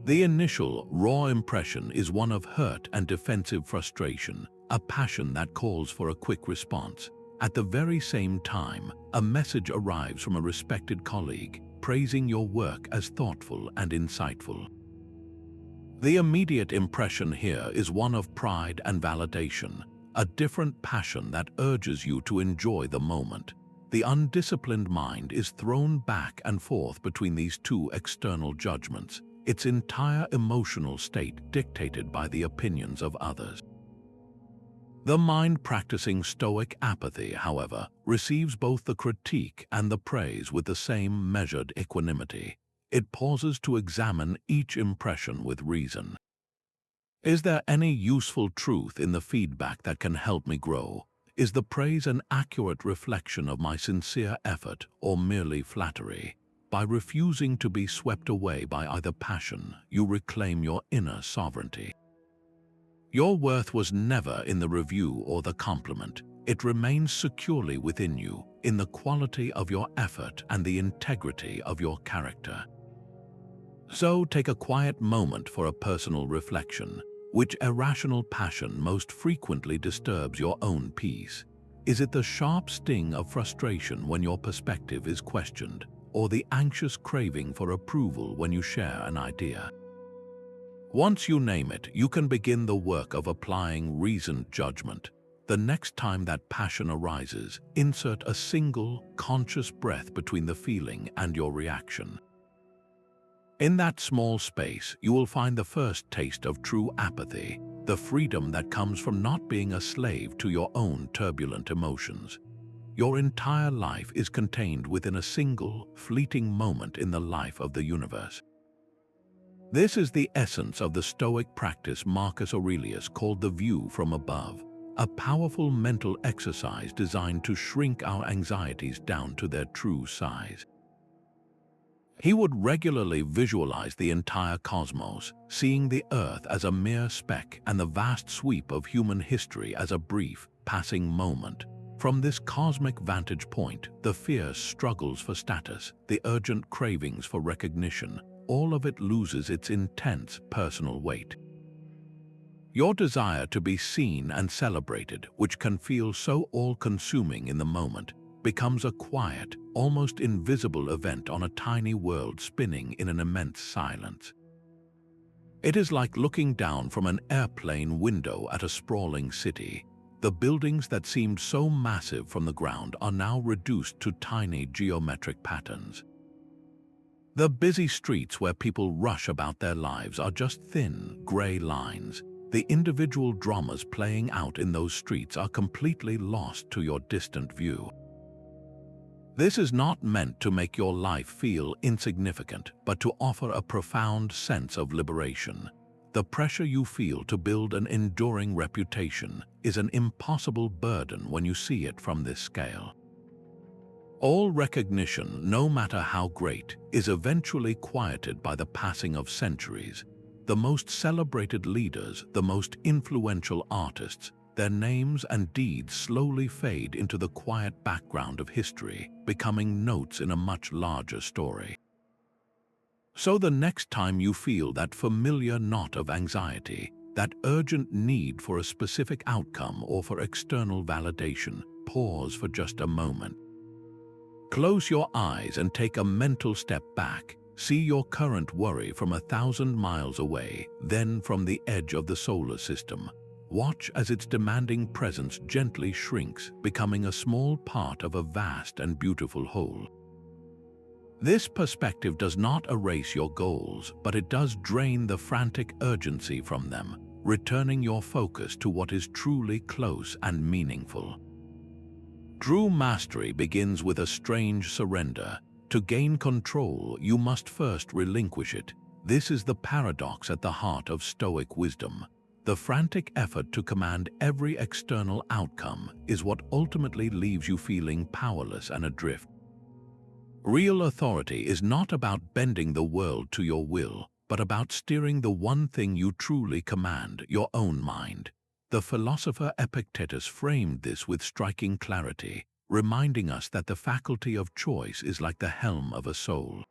The initial, raw impression is one of hurt and defensive frustration, a passion that calls for a quick response. At the very same time, a message arrives from a respected colleague, praising your work as thoughtful and insightful. The immediate impression here is one of pride and validation, a different passion that urges you to enjoy the moment. The undisciplined mind is thrown back and forth between these two external judgments, its entire emotional state dictated by the opinions of others. The mind practicing Stoic apathy, however, receives both the critique and the praise with the same measured equanimity. It pauses to examine each impression with reason. Is there any useful truth in the feedback that can help me grow? Is the praise an accurate reflection of my sincere effort or merely flattery? By refusing to be swept away by either passion, you reclaim your inner sovereignty. Your worth was never in the review or the compliment. It remains securely within you, in the quality of your effort and the integrity of your character. So take a quiet moment for a personal reflection. Which irrational passion most frequently disturbs your own peace? Is it the sharp sting of frustration when your perspective is questioned, or the anxious craving for approval when you share an idea? Once you name it, you can begin the work of applying reasoned judgment. The next time that passion arises, insert a single, conscious breath between the feeling and your reaction. In that small space, you will find the first taste of true apathy, the freedom that comes from not being a slave to your own turbulent emotions. Your entire life is contained within a single, fleeting moment in the life of the universe. This is the essence of the Stoic practice Marcus Aurelius called the view from above, a powerful mental exercise designed to shrink our anxieties down to their true size. He would regularly visualize the entire cosmos, seeing the Earth as a mere speck and the vast sweep of human history as a brief, passing moment. From this cosmic vantage point, the fierce struggles for status, the urgent cravings for recognition, all of it loses its intense personal weight. Your desire to be seen and celebrated, which can feel so all-consuming in the moment, becomes a quiet, almost invisible event on a tiny world spinning in an immense silence. It is like looking down from an airplane window at a sprawling city. The buildings that seemed so massive from the ground are now reduced to tiny geometric patterns. The busy streets where people rush about their lives are just thin, gray lines. The individual dramas playing out in those streets are completely lost to your distant view. This is not meant to make your life feel insignificant, but to offer a profound sense of liberation. The pressure you feel to build an enduring reputation is an impossible burden when you see it from this scale. All recognition, no matter how great, is eventually quieted by the passing of centuries. The most celebrated leaders, the most influential artists, their names and deeds slowly fade into the quiet background of history, becoming notes in a much larger story. So the next time you feel that familiar knot of anxiety, that urgent need for a specific outcome or for external validation, pause for just a moment. Close your eyes and take a mental step back. See your current worry from 1,000 miles away, then from the edge of the solar system. Watch as its demanding presence gently shrinks, becoming a small part of a vast and beautiful whole. This perspective does not erase your goals, but it does drain the frantic urgency from them, returning your focus to what is truly close and meaningful. True mastery begins with a strange surrender. To gain control, you must first relinquish it. This is the paradox at the heart of Stoic wisdom. The frantic effort to command every external outcome is what ultimately leaves you feeling powerless and adrift. Real authority is not about bending the world to your will, but about steering the one thing you truly command, your own mind. The philosopher Epictetus framed this with striking clarity, reminding us that the faculty of choice is like the helm of a soul.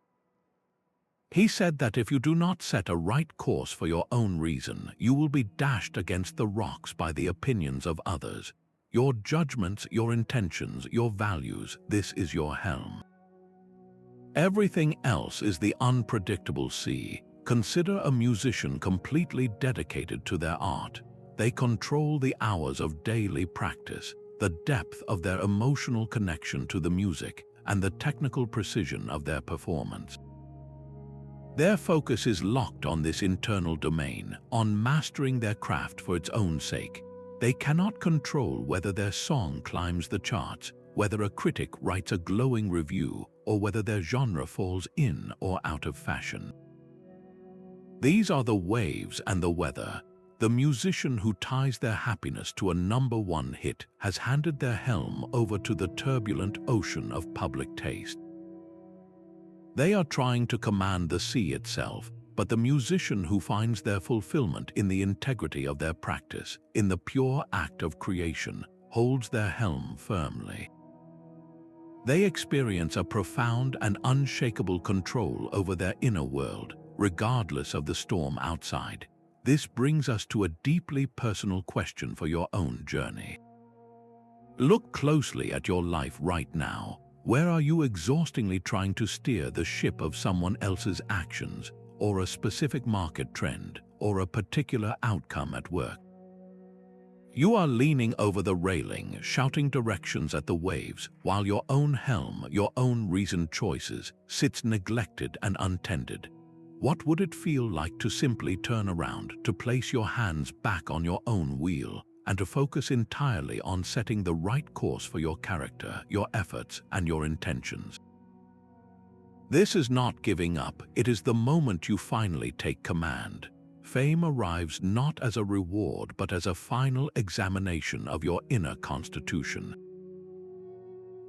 He said that if you do not set a right course for your own reason, you will be dashed against the rocks by the opinions of others. Your judgments, your intentions, your values, this is your helm. Everything else is the unpredictable sea. Consider a musician completely dedicated to their art. They control the hours of daily practice, the depth of their emotional connection to the music, and the technical precision of their performance. Their focus is locked on this internal domain, on mastering their craft for its own sake. They cannot control whether their song climbs the charts, whether a critic writes a glowing review, or whether their genre falls in or out of fashion. These are the waves and the weather. The musician who ties their happiness to a #1 hit has handed their helm over to the turbulent ocean of public taste. They are trying to command the sea itself, but the musician who finds their fulfillment in the integrity of their practice, in the pure act of creation, holds their helm firmly. They experience a profound and unshakable control over their inner world, regardless of the storm outside. This brings us to a deeply personal question for your own journey. Look closely at your life right now. Where are you exhaustingly trying to steer the ship of someone else's actions, or a specific market trend, or a particular outcome at work? You are leaning over the railing, shouting directions at the waves, while your own helm, your own reasoned choices, sits neglected and untended. What would it feel like to simply turn around, to place your hands back on your own wheel, and to focus entirely on setting the right course for your character, your efforts, and your intentions? This is not giving up, it is the moment you finally take command. Fame arrives not as a reward but as a final examination of your inner constitution.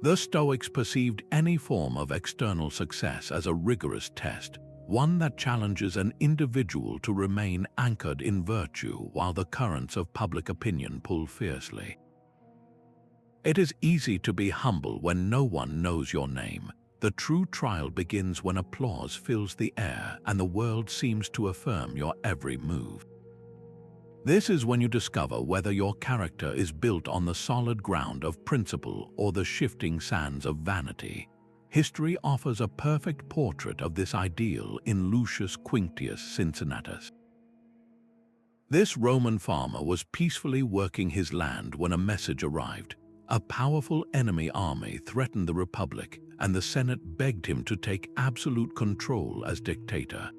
The Stoics perceived any form of external success as a rigorous test, one that challenges an individual to remain anchored in virtue while the currents of public opinion pull fiercely. It is easy to be humble when no one knows your name. The true trial begins when applause fills the air and the world seems to affirm your every move. This is when you discover whether your character is built on the solid ground of principle or the shifting sands of vanity. History offers a perfect portrait of this ideal in Lucius Quinctius Cincinnatus. This Roman farmer was peacefully working his land when a message arrived. A powerful enemy army threatened the Republic, and the Senate begged him to take absolute control as dictator.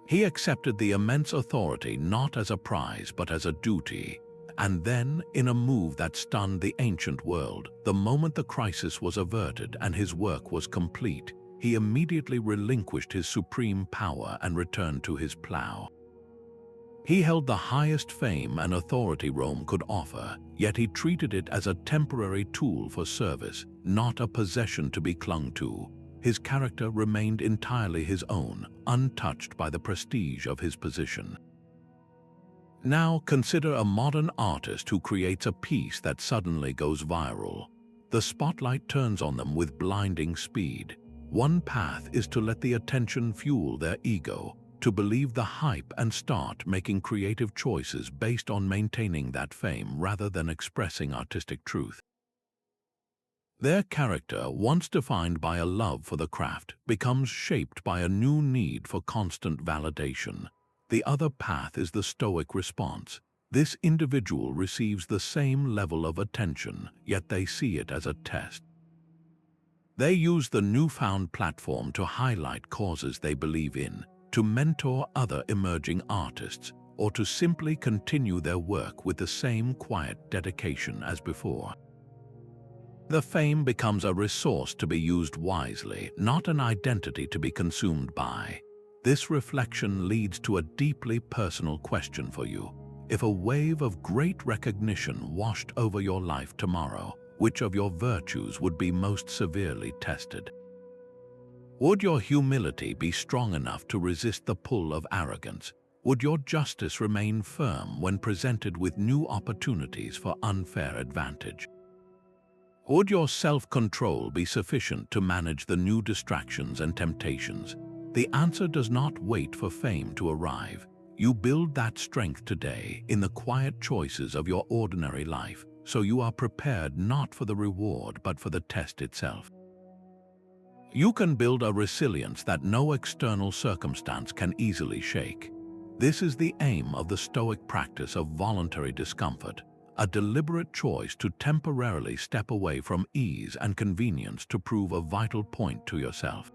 He accepted the immense authority not as a prize but as a duty. And then, in a move that stunned the ancient world, the moment the crisis was averted and his work was complete, he immediately relinquished his supreme power and returned to his plow. He held the highest fame and authority Rome could offer, yet he treated it as a temporary tool for service, not a possession to be clung to. His character remained entirely his own, untouched by the prestige of his position. Now consider a modern artist who creates a piece that suddenly goes viral. The spotlight turns on them with blinding speed. One path is to let the attention fuel their ego, to believe the hype and start making creative choices based on maintaining that fame rather than expressing artistic truth. Their character, once defined by a love for the craft, becomes shaped by a new need for constant validation. The other path is the Stoic response. This individual receives the same level of attention, yet they see it as a test. They use the newfound platform to highlight causes they believe in, to mentor other emerging artists, or to simply continue their work with the same quiet dedication as before. The fame becomes a resource to be used wisely, not an identity to be consumed by. This reflection leads to a deeply personal question for you. If a wave of great recognition washed over your life tomorrow, which of your virtues would be most severely tested? Would your humility be strong enough to resist the pull of arrogance? Would your justice remain firm when presented with new opportunities for unfair advantage? Would your self-control be sufficient to manage the new distractions and temptations? The answer does not wait for fame to arrive. You build that strength today in the quiet choices of your ordinary life, so you are prepared not for the reward but for the test itself. You can build a resilience that no external circumstance can easily shake. This is the aim of the Stoic practice of voluntary discomfort, a deliberate choice to temporarily step away from ease and convenience to prove a vital point to yourself.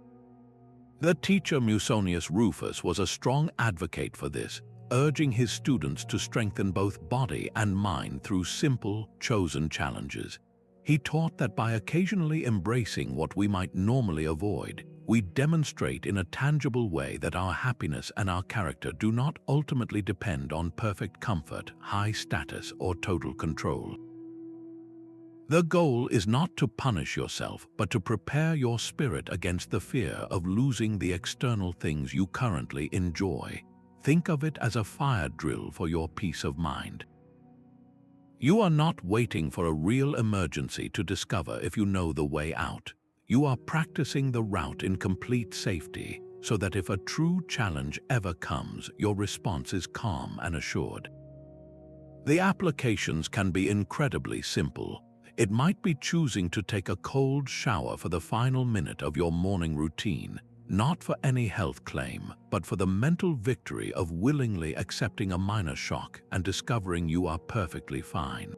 The teacher Musonius Rufus was a strong advocate for this, urging his students to strengthen both body and mind through simple, chosen challenges. He taught that by occasionally embracing what we might normally avoid, we demonstrate in a tangible way that our happiness and our character do not ultimately depend on perfect comfort, high status, or total control. The goal is not to punish yourself, but to prepare your spirit against the fear of losing the external things you currently enjoy. Think of it as a fire drill for your peace of mind. You are not waiting for a real emergency to discover if you know the way out. You are practicing the route in complete safety, so that if a true challenge ever comes, your response is calm and assured. The applications can be incredibly simple. It might be choosing to take a cold shower for the final minute of your morning routine, not for any health claim, but for the mental victory of willingly accepting a minor shock and discovering you are perfectly fine.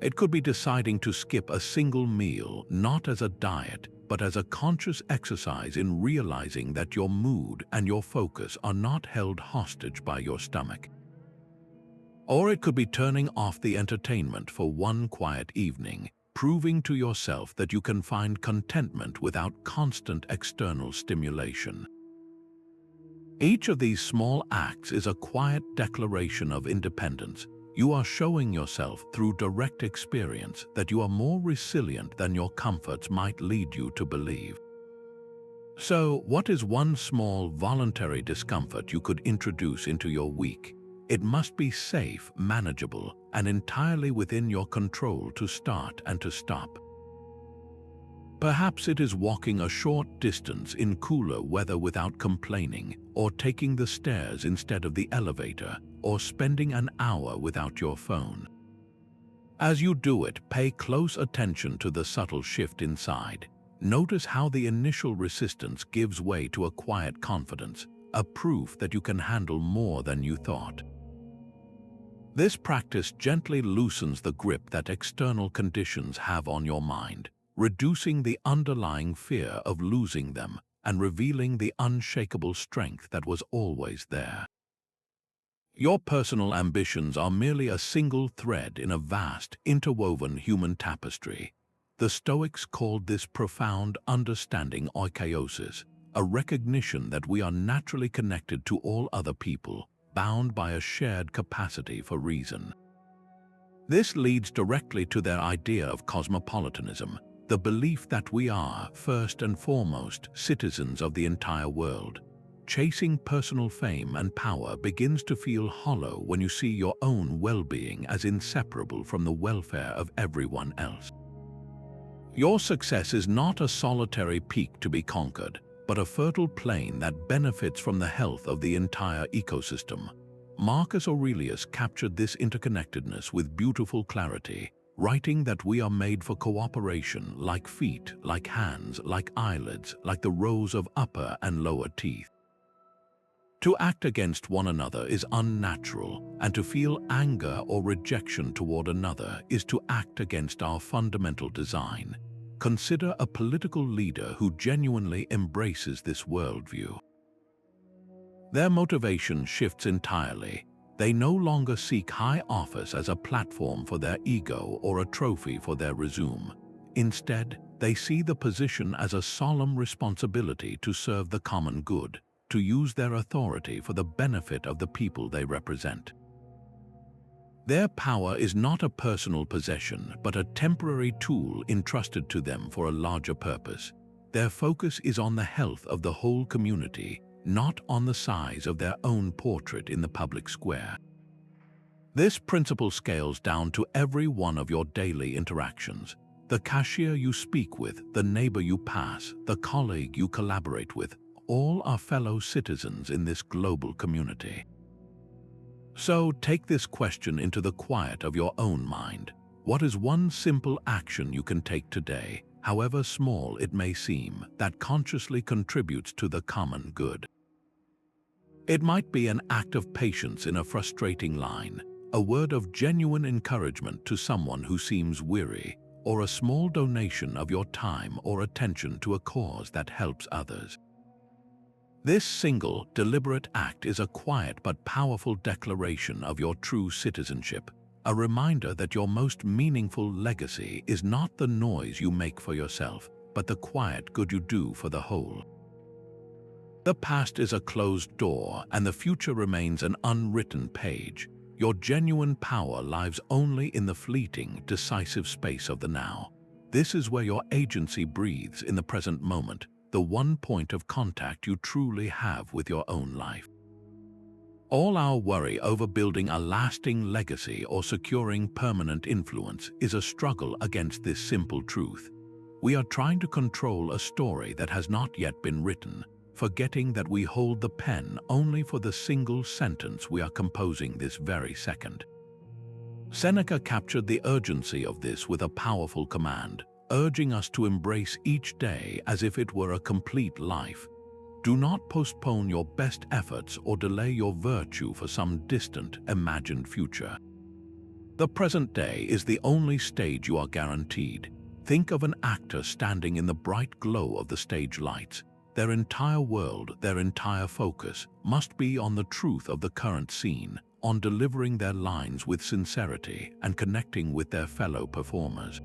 It could be deciding to skip a single meal, not as a diet, but as a conscious exercise in realizing that your mood and your focus are not held hostage by your stomach. Or it could be turning off the entertainment for one quiet evening, proving to yourself that you can find contentment without constant external stimulation. Each of these small acts is a quiet declaration of independence. You are showing yourself through direct experience that you are more resilient than your comforts might lead you to believe. So, what is one small voluntary discomfort you could introduce into your week? It must be safe, manageable, and entirely within your control to start and to stop. Perhaps it is walking a short distance in cooler weather without complaining, or taking the stairs instead of the elevator, or spending an hour without your phone. As you do it, pay close attention to the subtle shift inside. Notice how the initial resistance gives way to a quiet confidence, a proof that you can handle more than you thought. This practice gently loosens the grip that external conditions have on your mind, reducing the underlying fear of losing them and revealing the unshakable strength that was always there. Your personal ambitions are merely a single thread in a vast, interwoven human tapestry. The Stoics called this profound understanding oikeiosis, a recognition that we are naturally connected to all other people, bound by a shared capacity for reason. This leads directly to their idea of cosmopolitanism, the belief that we are, first and foremost, citizens of the entire world. Chasing personal fame and power begins to feel hollow when you see your own well-being as inseparable from the welfare of everyone else. Your success is not a solitary peak to be conquered, but a fertile plain that benefits from the health of the entire ecosystem. Marcus Aurelius captured this interconnectedness with beautiful clarity, writing that we are made for cooperation, like feet, like hands, like eyelids, like the rows of upper and lower teeth. To act against one another is unnatural, and to feel anger or rejection toward another is to act against our fundamental design. Consider a political leader who genuinely embraces this worldview. Their motivation shifts entirely. They no longer seek high office as a platform for their ego or a trophy for their resume. Instead, they see the position as a solemn responsibility to serve the common good, to use their authority for the benefit of the people they represent. Their power is not a personal possession, but a temporary tool entrusted to them for a larger purpose. Their focus is on the health of the whole community, not on the size of their own portrait in the public square. This principle scales down to every one of your daily interactions. The cashier you speak with, the neighbor you pass, the colleague you collaborate with, all are fellow citizens in this global community. So take this question into the quiet of your own mind. What is one simple action you can take today, however small it may seem, that consciously contributes to the common good? It might be an act of patience in a frustrating line, a word of genuine encouragement to someone who seems weary, or a small donation of your time or attention to a cause that helps others. This single, deliberate act is a quiet but powerful declaration of your true citizenship, a reminder that your most meaningful legacy is not the noise you make for yourself, but the quiet good you do for the whole. The past is a closed door, and the future remains an unwritten page. Your genuine power lies only in the fleeting, decisive space of the now. This is where your agency breathes, in the present moment, the one point of contact you truly have with your own life. All our worry over building a lasting legacy or securing permanent influence is a struggle against this simple truth. We are trying to control a story that has not yet been written, forgetting that we hold the pen only for the single sentence we are composing this very second. Seneca captured the urgency of this with a powerful command, urging us to embrace each day as if it were a complete life. Do not postpone your best efforts or delay your virtue for some distant, imagined future. The present day is the only stage you are guaranteed. Think of an actor standing in the bright glow of the stage lights. Their entire world, their entire focus, must be on the truth of the current scene, on delivering their lines with sincerity and connecting with their fellow performers.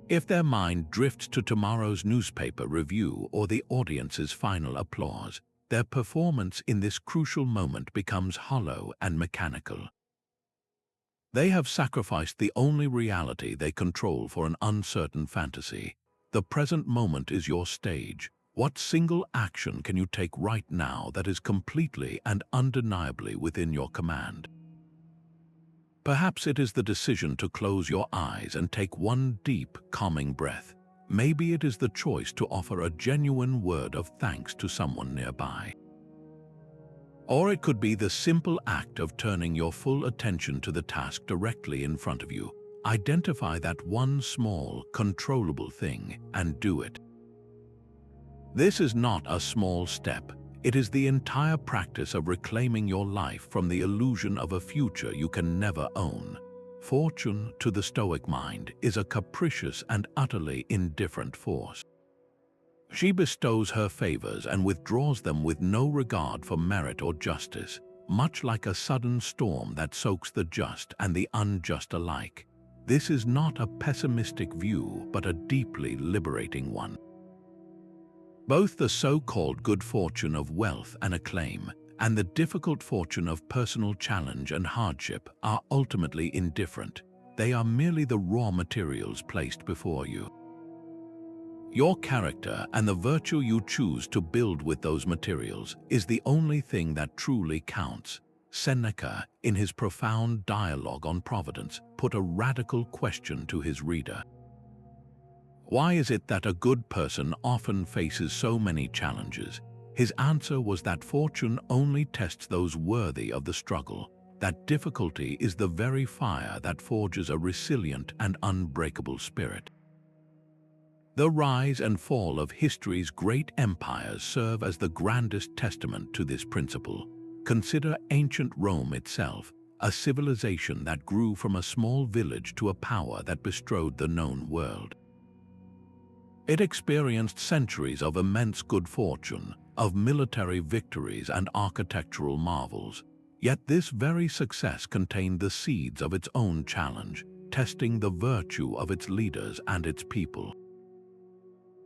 If their mind drifts to tomorrow's newspaper review or the audience's final applause, their performance in this crucial moment becomes hollow and mechanical. They have sacrificed the only reality they control for an uncertain fantasy. The present moment is your stage. What single action can you take right now that is completely and undeniably within your command? Perhaps it is the decision to close your eyes and take one deep, calming breath. Maybe it is the choice to offer a genuine word of thanks to someone nearby. Or it could be the simple act of turning your full attention to the task directly in front of you. Identify that one small, controllable thing and do it. This is not a small step. It is the entire practice of reclaiming your life from the illusion of a future you can never own. Fortune, to the Stoic mind, is a capricious and utterly indifferent force. She bestows her favors and withdraws them with no regard for merit or justice, much like a sudden storm that soaks the just and the unjust alike. This is not a pessimistic view, but a deeply liberating one. Both the so-called good fortune of wealth and acclaim and the difficult fortune of personal challenge and hardship are ultimately indifferent. They are merely the raw materials placed before you. Your character and the virtue you choose to build with those materials is the only thing that truly counts. Seneca, in his profound dialogue on providence, put a radical question to his reader. Why is it that a good person often faces so many challenges? His answer was that fortune only tests those worthy of the struggle, that difficulty is the very fire that forges a resilient and unbreakable spirit. The rise and fall of history's great empires serve as the grandest testament to this principle. Consider ancient Rome itself, a civilization that grew from a small village to a power that bestrode the known world. It experienced centuries of immense good fortune, of military victories and architectural marvels. Yet this very success contained the seeds of its own challenge, testing the virtue of its leaders and its people.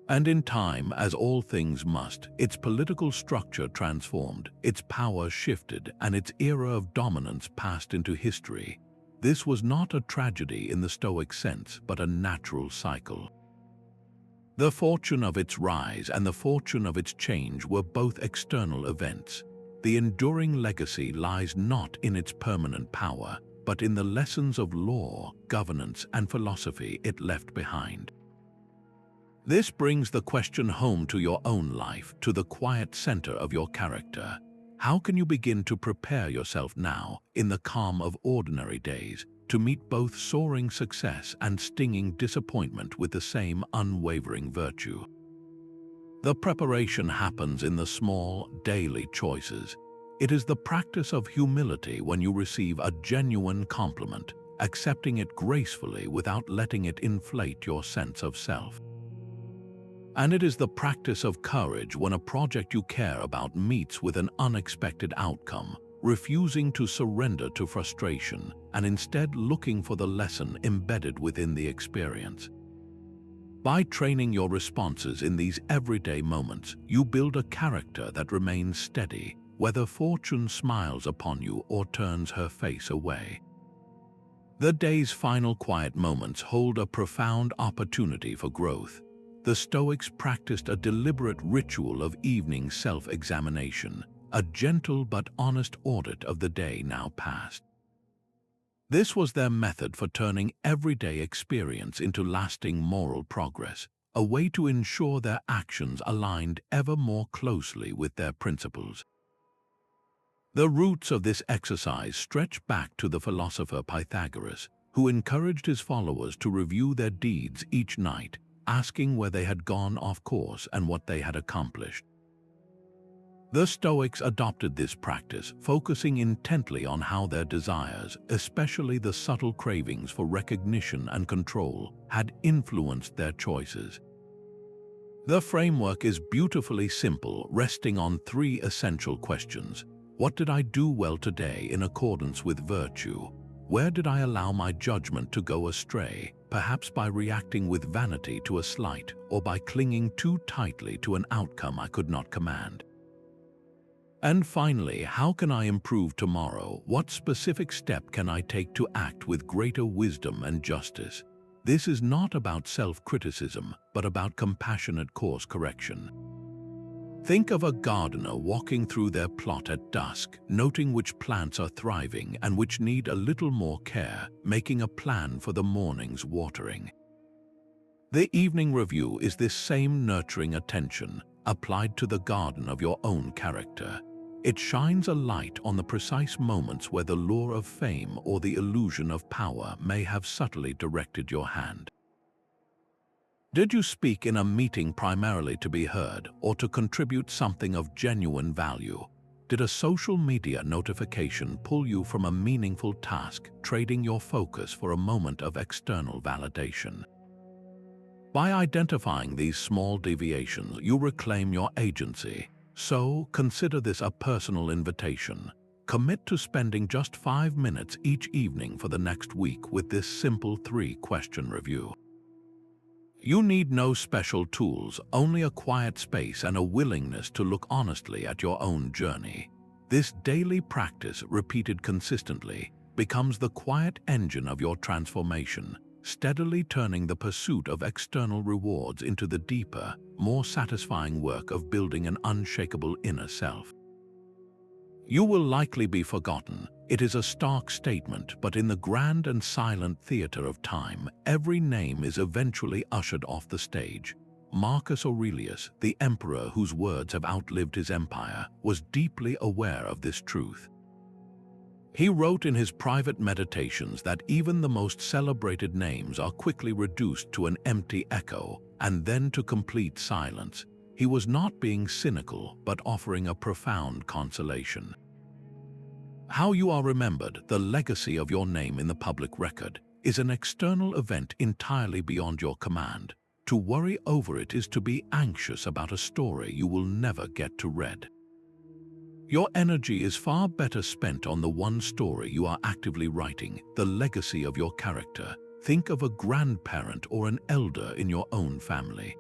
And in time, as all things must, its political structure transformed, its power shifted, and its era of dominance passed into history. This was not a tragedy in the Stoic sense, but a natural cycle. The fortune of its rise and the fortune of its change were both external events. The enduring legacy lies not in its permanent power, but in the lessons of law, governance, and philosophy it left behind. This brings the question home to your own life, to the quiet center of your character. How can you begin to prepare yourself now, in the calm of ordinary days, to meet both soaring success and stinging disappointment with the same unwavering virtue? The preparation happens in the small, daily choices. It is the practice of humility when you receive a genuine compliment, accepting it gracefully without letting it inflate your sense of self. And it is the practice of courage when a project you care about meets with an unexpected outcome, refusing to surrender to frustration and instead looking for the lesson embedded within the experience. By training your responses in these everyday moments, you build a character that remains steady, whether fortune smiles upon you or turns her face away. The day's final quiet moments hold a profound opportunity for growth. The Stoics practiced a deliberate ritual of evening self-examination, a gentle but honest audit of the day now past. This was their method for turning everyday experience into lasting moral progress, a way to ensure their actions aligned ever more closely with their principles. The roots of this exercise stretch back to the philosopher Pythagoras, who encouraged his followers to review their deeds each night, asking where they had gone off course and what they had accomplished. The Stoics adopted this practice, focusing intently on how their desires, especially the subtle cravings for recognition and control, had influenced their choices. The framework is beautifully simple, resting on three essential questions. What did I do well today in accordance with virtue? Where did I allow my judgment to go astray, perhaps by reacting with vanity to a slight or by clinging too tightly to an outcome I could not command? And finally, how can I improve tomorrow? What specific step can I take to act with greater wisdom and justice? This is not about self-criticism, but about compassionate course correction. Think of a gardener walking through their plot at dusk, noting which plants are thriving and which need a little more care, making a plan for the morning's watering. The evening review is this same nurturing attention, applied to the garden of your own character. It shines a light on the precise moments where the lure of fame or the illusion of power may have subtly directed your hand. Did you speak in a meeting primarily to be heard or to contribute something of genuine value? Did a social media notification pull you from a meaningful task, trading your focus for a moment of external validation? By identifying these small deviations, you reclaim your agency. So, consider this a personal invitation. Commit to spending just 5 minutes each evening for the next week with this simple 3-question review. You need no special tools, only a quiet space and a willingness to look honestly at your own journey. This daily practice, repeated consistently, becomes the quiet engine of your transformation, steadily turning the pursuit of external rewards into the deeper, more satisfying work of building an unshakable inner self. You will likely be forgotten. It is a stark statement, but in the grand and silent theater of time, every name is eventually ushered off the stage. Marcus Aurelius, the emperor whose words have outlived his empire, was deeply aware of this truth. He wrote in his private meditations that even the most celebrated names are quickly reduced to an empty echo and then to complete silence. He was not being cynical, but offering a profound consolation. How you are remembered, the legacy of your name in the public record, is an external event entirely beyond your command. To worry over it is to be anxious about a story you will never get to read. Your energy is far better spent on the one story you are actively writing, the legacy of your character. Think of a grandparent or an elder in your own family.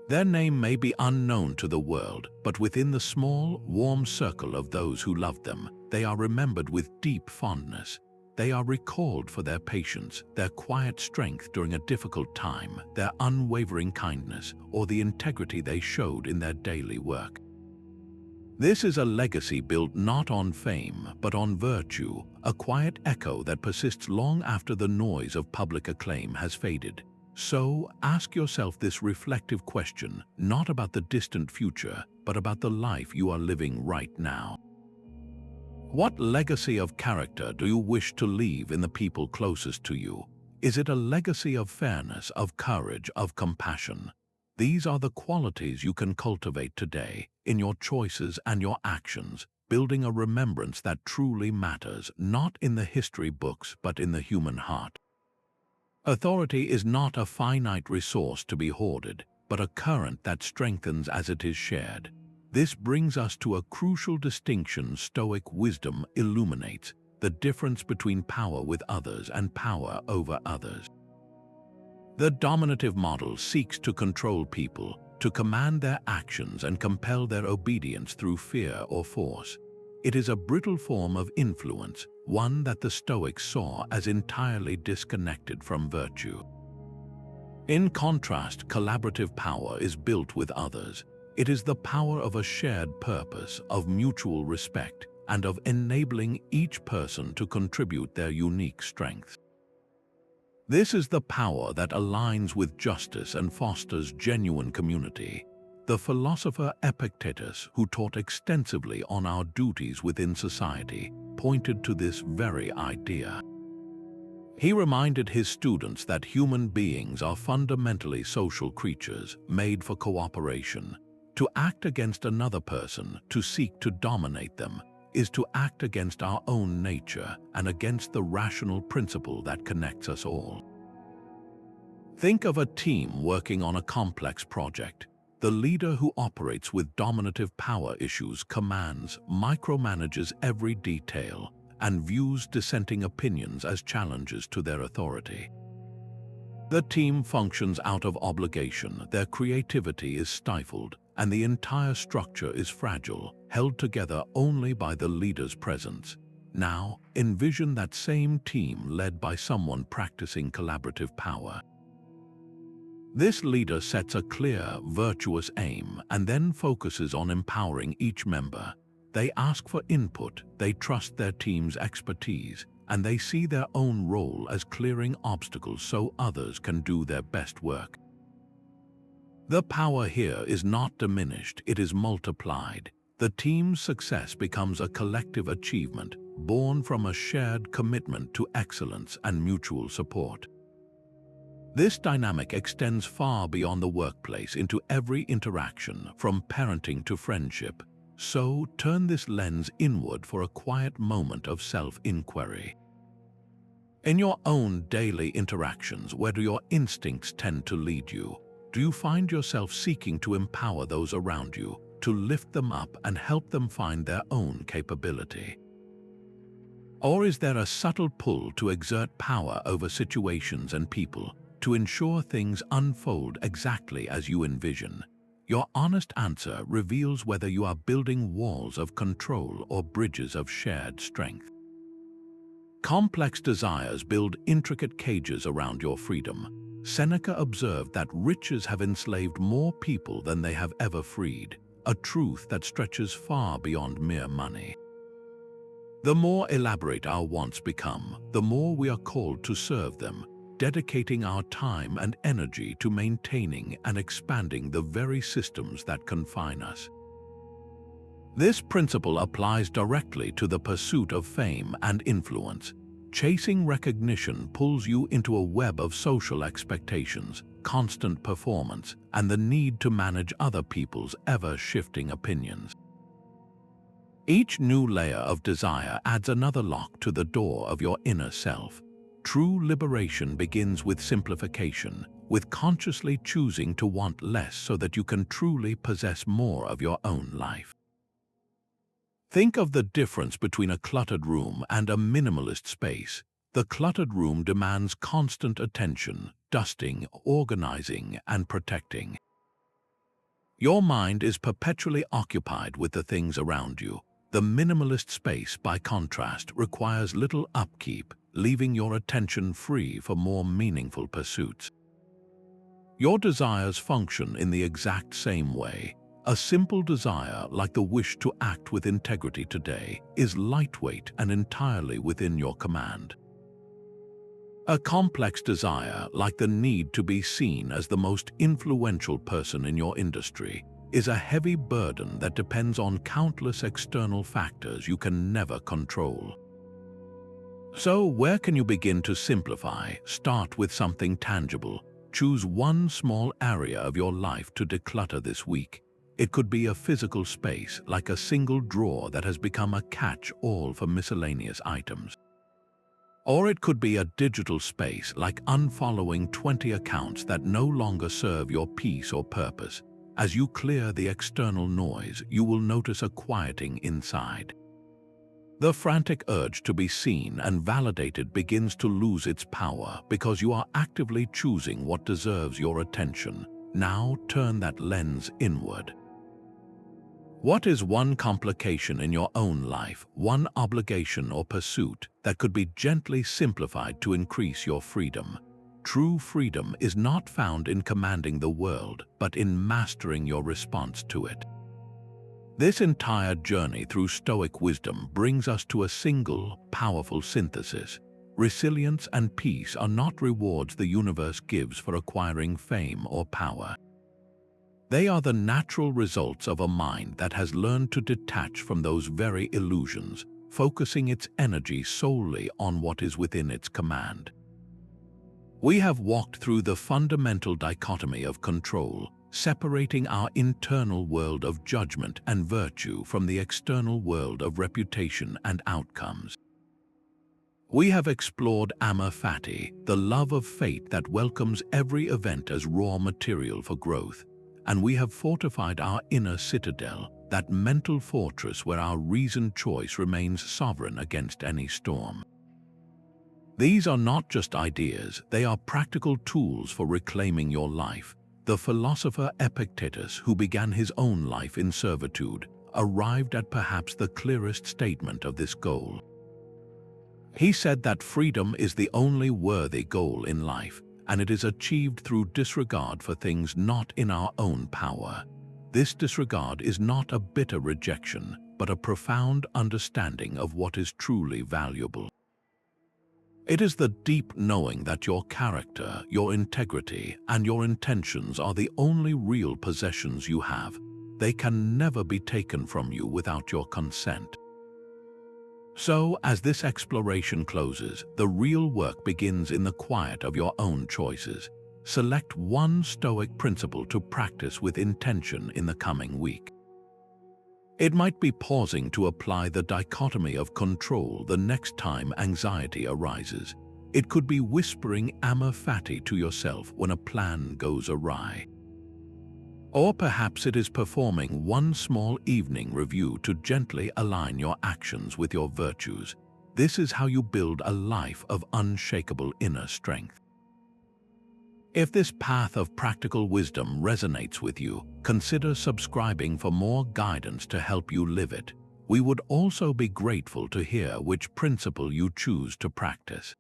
Their name may be unknown to the world, but within the small, warm circle of those who loved them, they are remembered with deep fondness. They are recalled for their patience, their quiet strength during a difficult time, their unwavering kindness, or the integrity they showed in their daily work. This is a legacy built not on fame, but on virtue, a quiet echo that persists long after the noise of public acclaim has faded. So, ask yourself this reflective question, not about the distant future, but about the life you are living right now. What legacy of character do you wish to leave in the people closest to you? Is it a legacy of fairness, of courage, of compassion? These are the qualities you can cultivate today, in your choices and your actions, building a remembrance that truly matters, not in the history books, but in the human heart. Authority is not a finite resource to be hoarded. but a current that strengthens as it is shared. This brings us to a crucial distinction Stoic wisdom illuminates: the difference between power with others and power over others. The dominative model seeks to control people, to command their actions and compel their obedience through fear or force. It is a brittle form of influence, one that the Stoics saw as entirely disconnected from virtue. In contrast, collaborative power is built with others. It is the power of a shared purpose, of mutual respect, and of enabling each person to contribute their unique strengths. This is the power that aligns with justice and fosters genuine community. The philosopher Epictetus, who taught extensively on our duties within society, pointed to this very idea. He reminded his students that human beings are fundamentally social creatures, made for cooperation. To act against another person, to seek to dominate them, is to act against our own nature and against the rational principle that connects us all. Think of a team working on a complex project. The leader who operates with dominative power issues commands, micromanages every detail, and views dissenting opinions as challenges to their authority. The team functions out of obligation, their creativity is stifled, and the entire structure is fragile, held together only by the leader's presence. Now, envision that same team led by someone practicing collaborative power. This leader sets a clear, virtuous aim and then focuses on empowering each member. They ask for input, they trust their team's expertise, and they see their own role as clearing obstacles so others can do their best work. The power here is not diminished, it is multiplied. The team's success becomes a collective achievement, born from a shared commitment to excellence and mutual support. This dynamic extends far beyond the workplace into every interaction, from parenting to friendship. So, turn this lens inward for a quiet moment of self-inquiry. In your own daily interactions, where do your instincts tend to lead you? Do you find yourself seeking to empower those around you, to lift them up and help them find their own capability? Or is there a subtle pull to exert power over situations and people, to ensure things unfold exactly as you envision? Your honest answer reveals whether you are building walls of control or bridges of shared strength. Complex desires build intricate cages around your freedom. Seneca observed that riches have enslaved more people than they have ever freed, a truth that stretches far beyond mere money. The more elaborate our wants become, the more we are called to serve them, dedicating our time and energy to maintaining and expanding the very systems that confine us. This principle applies directly to the pursuit of fame and influence. Chasing recognition pulls you into a web of social expectations, constant performance, and the need to manage other people's ever-shifting opinions. Each new layer of desire adds another lock to the door of your inner self. True liberation begins with simplification, with consciously choosing to want less so that you can truly possess more of your own life. Think of the difference between a cluttered room and a minimalist space. The cluttered room demands constant attention, dusting, organizing, and protecting. Your mind is perpetually occupied with the things around you. The minimalist space, by contrast, requires little upkeep, leaving your attention free for more meaningful pursuits. Your desires function in the exact same way. A simple desire, like the wish to act with integrity today, is lightweight and entirely within your command. A complex desire, like the need to be seen as the most influential person in your industry, is a heavy burden that depends on countless external factors you can never control. So, where can you begin to simplify? Start with something tangible. Choose one small area of your life to declutter this week. It could be a physical space, like a single drawer that has become a catch-all for miscellaneous items. Or it could be a digital space, like unfollowing 20 accounts that no longer serve your peace or purpose. As you clear the external noise, you will notice a quieting inside. The frantic urge to be seen and validated begins to lose its power because you are actively choosing what deserves your attention. Now turn that lens inward. What is one complication in your own life, one obligation or pursuit that could be gently simplified to increase your freedom? True freedom is not found in commanding the world, but in mastering your response to it. This entire journey through Stoic wisdom brings us to a single, powerful synthesis. Resilience and peace are not rewards the universe gives for acquiring fame or power. They are the natural results of a mind that has learned to detach from those very illusions, focusing its energy solely on what is within its command. We have walked through the fundamental dichotomy of control, separating our internal world of judgment and virtue from the external world of reputation and outcomes. We have explored Amor Fati, the love of fate that welcomes every event as raw material for growth, and we have fortified our inner citadel, that mental fortress where our reasoned choice remains sovereign against any storm. These are not just ideas, they are practical tools for reclaiming your life. The philosopher Epictetus, who began his own life in servitude, arrived at perhaps the clearest statement of this goal. He said that freedom is the only worthy goal in life, and it is achieved through disregard for things not in our own power. This disregard is not a bitter rejection, but a profound understanding of what is truly valuable. It is the deep knowing that your character, your integrity, and your intentions are the only real possessions you have. They can never be taken from you without your consent. So, as this exploration closes, the real work begins in the quiet of your own choices. Select one Stoic principle to practice with intention in the coming week. It might be pausing to apply the dichotomy of control the next time anxiety arises. It could be whispering Amor Fati to yourself when a plan goes awry. Or perhaps it is performing one small evening review to gently align your actions with your virtues. This is how you build a life of unshakable inner strength. If this path of practical wisdom resonates with you, consider subscribing for more guidance to help you live it. We would also be grateful to hear which principle you choose to practice.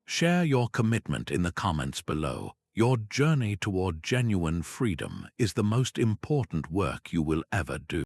Share your commitment in the comments below. Your journey toward genuine freedom is the most important work you will ever do.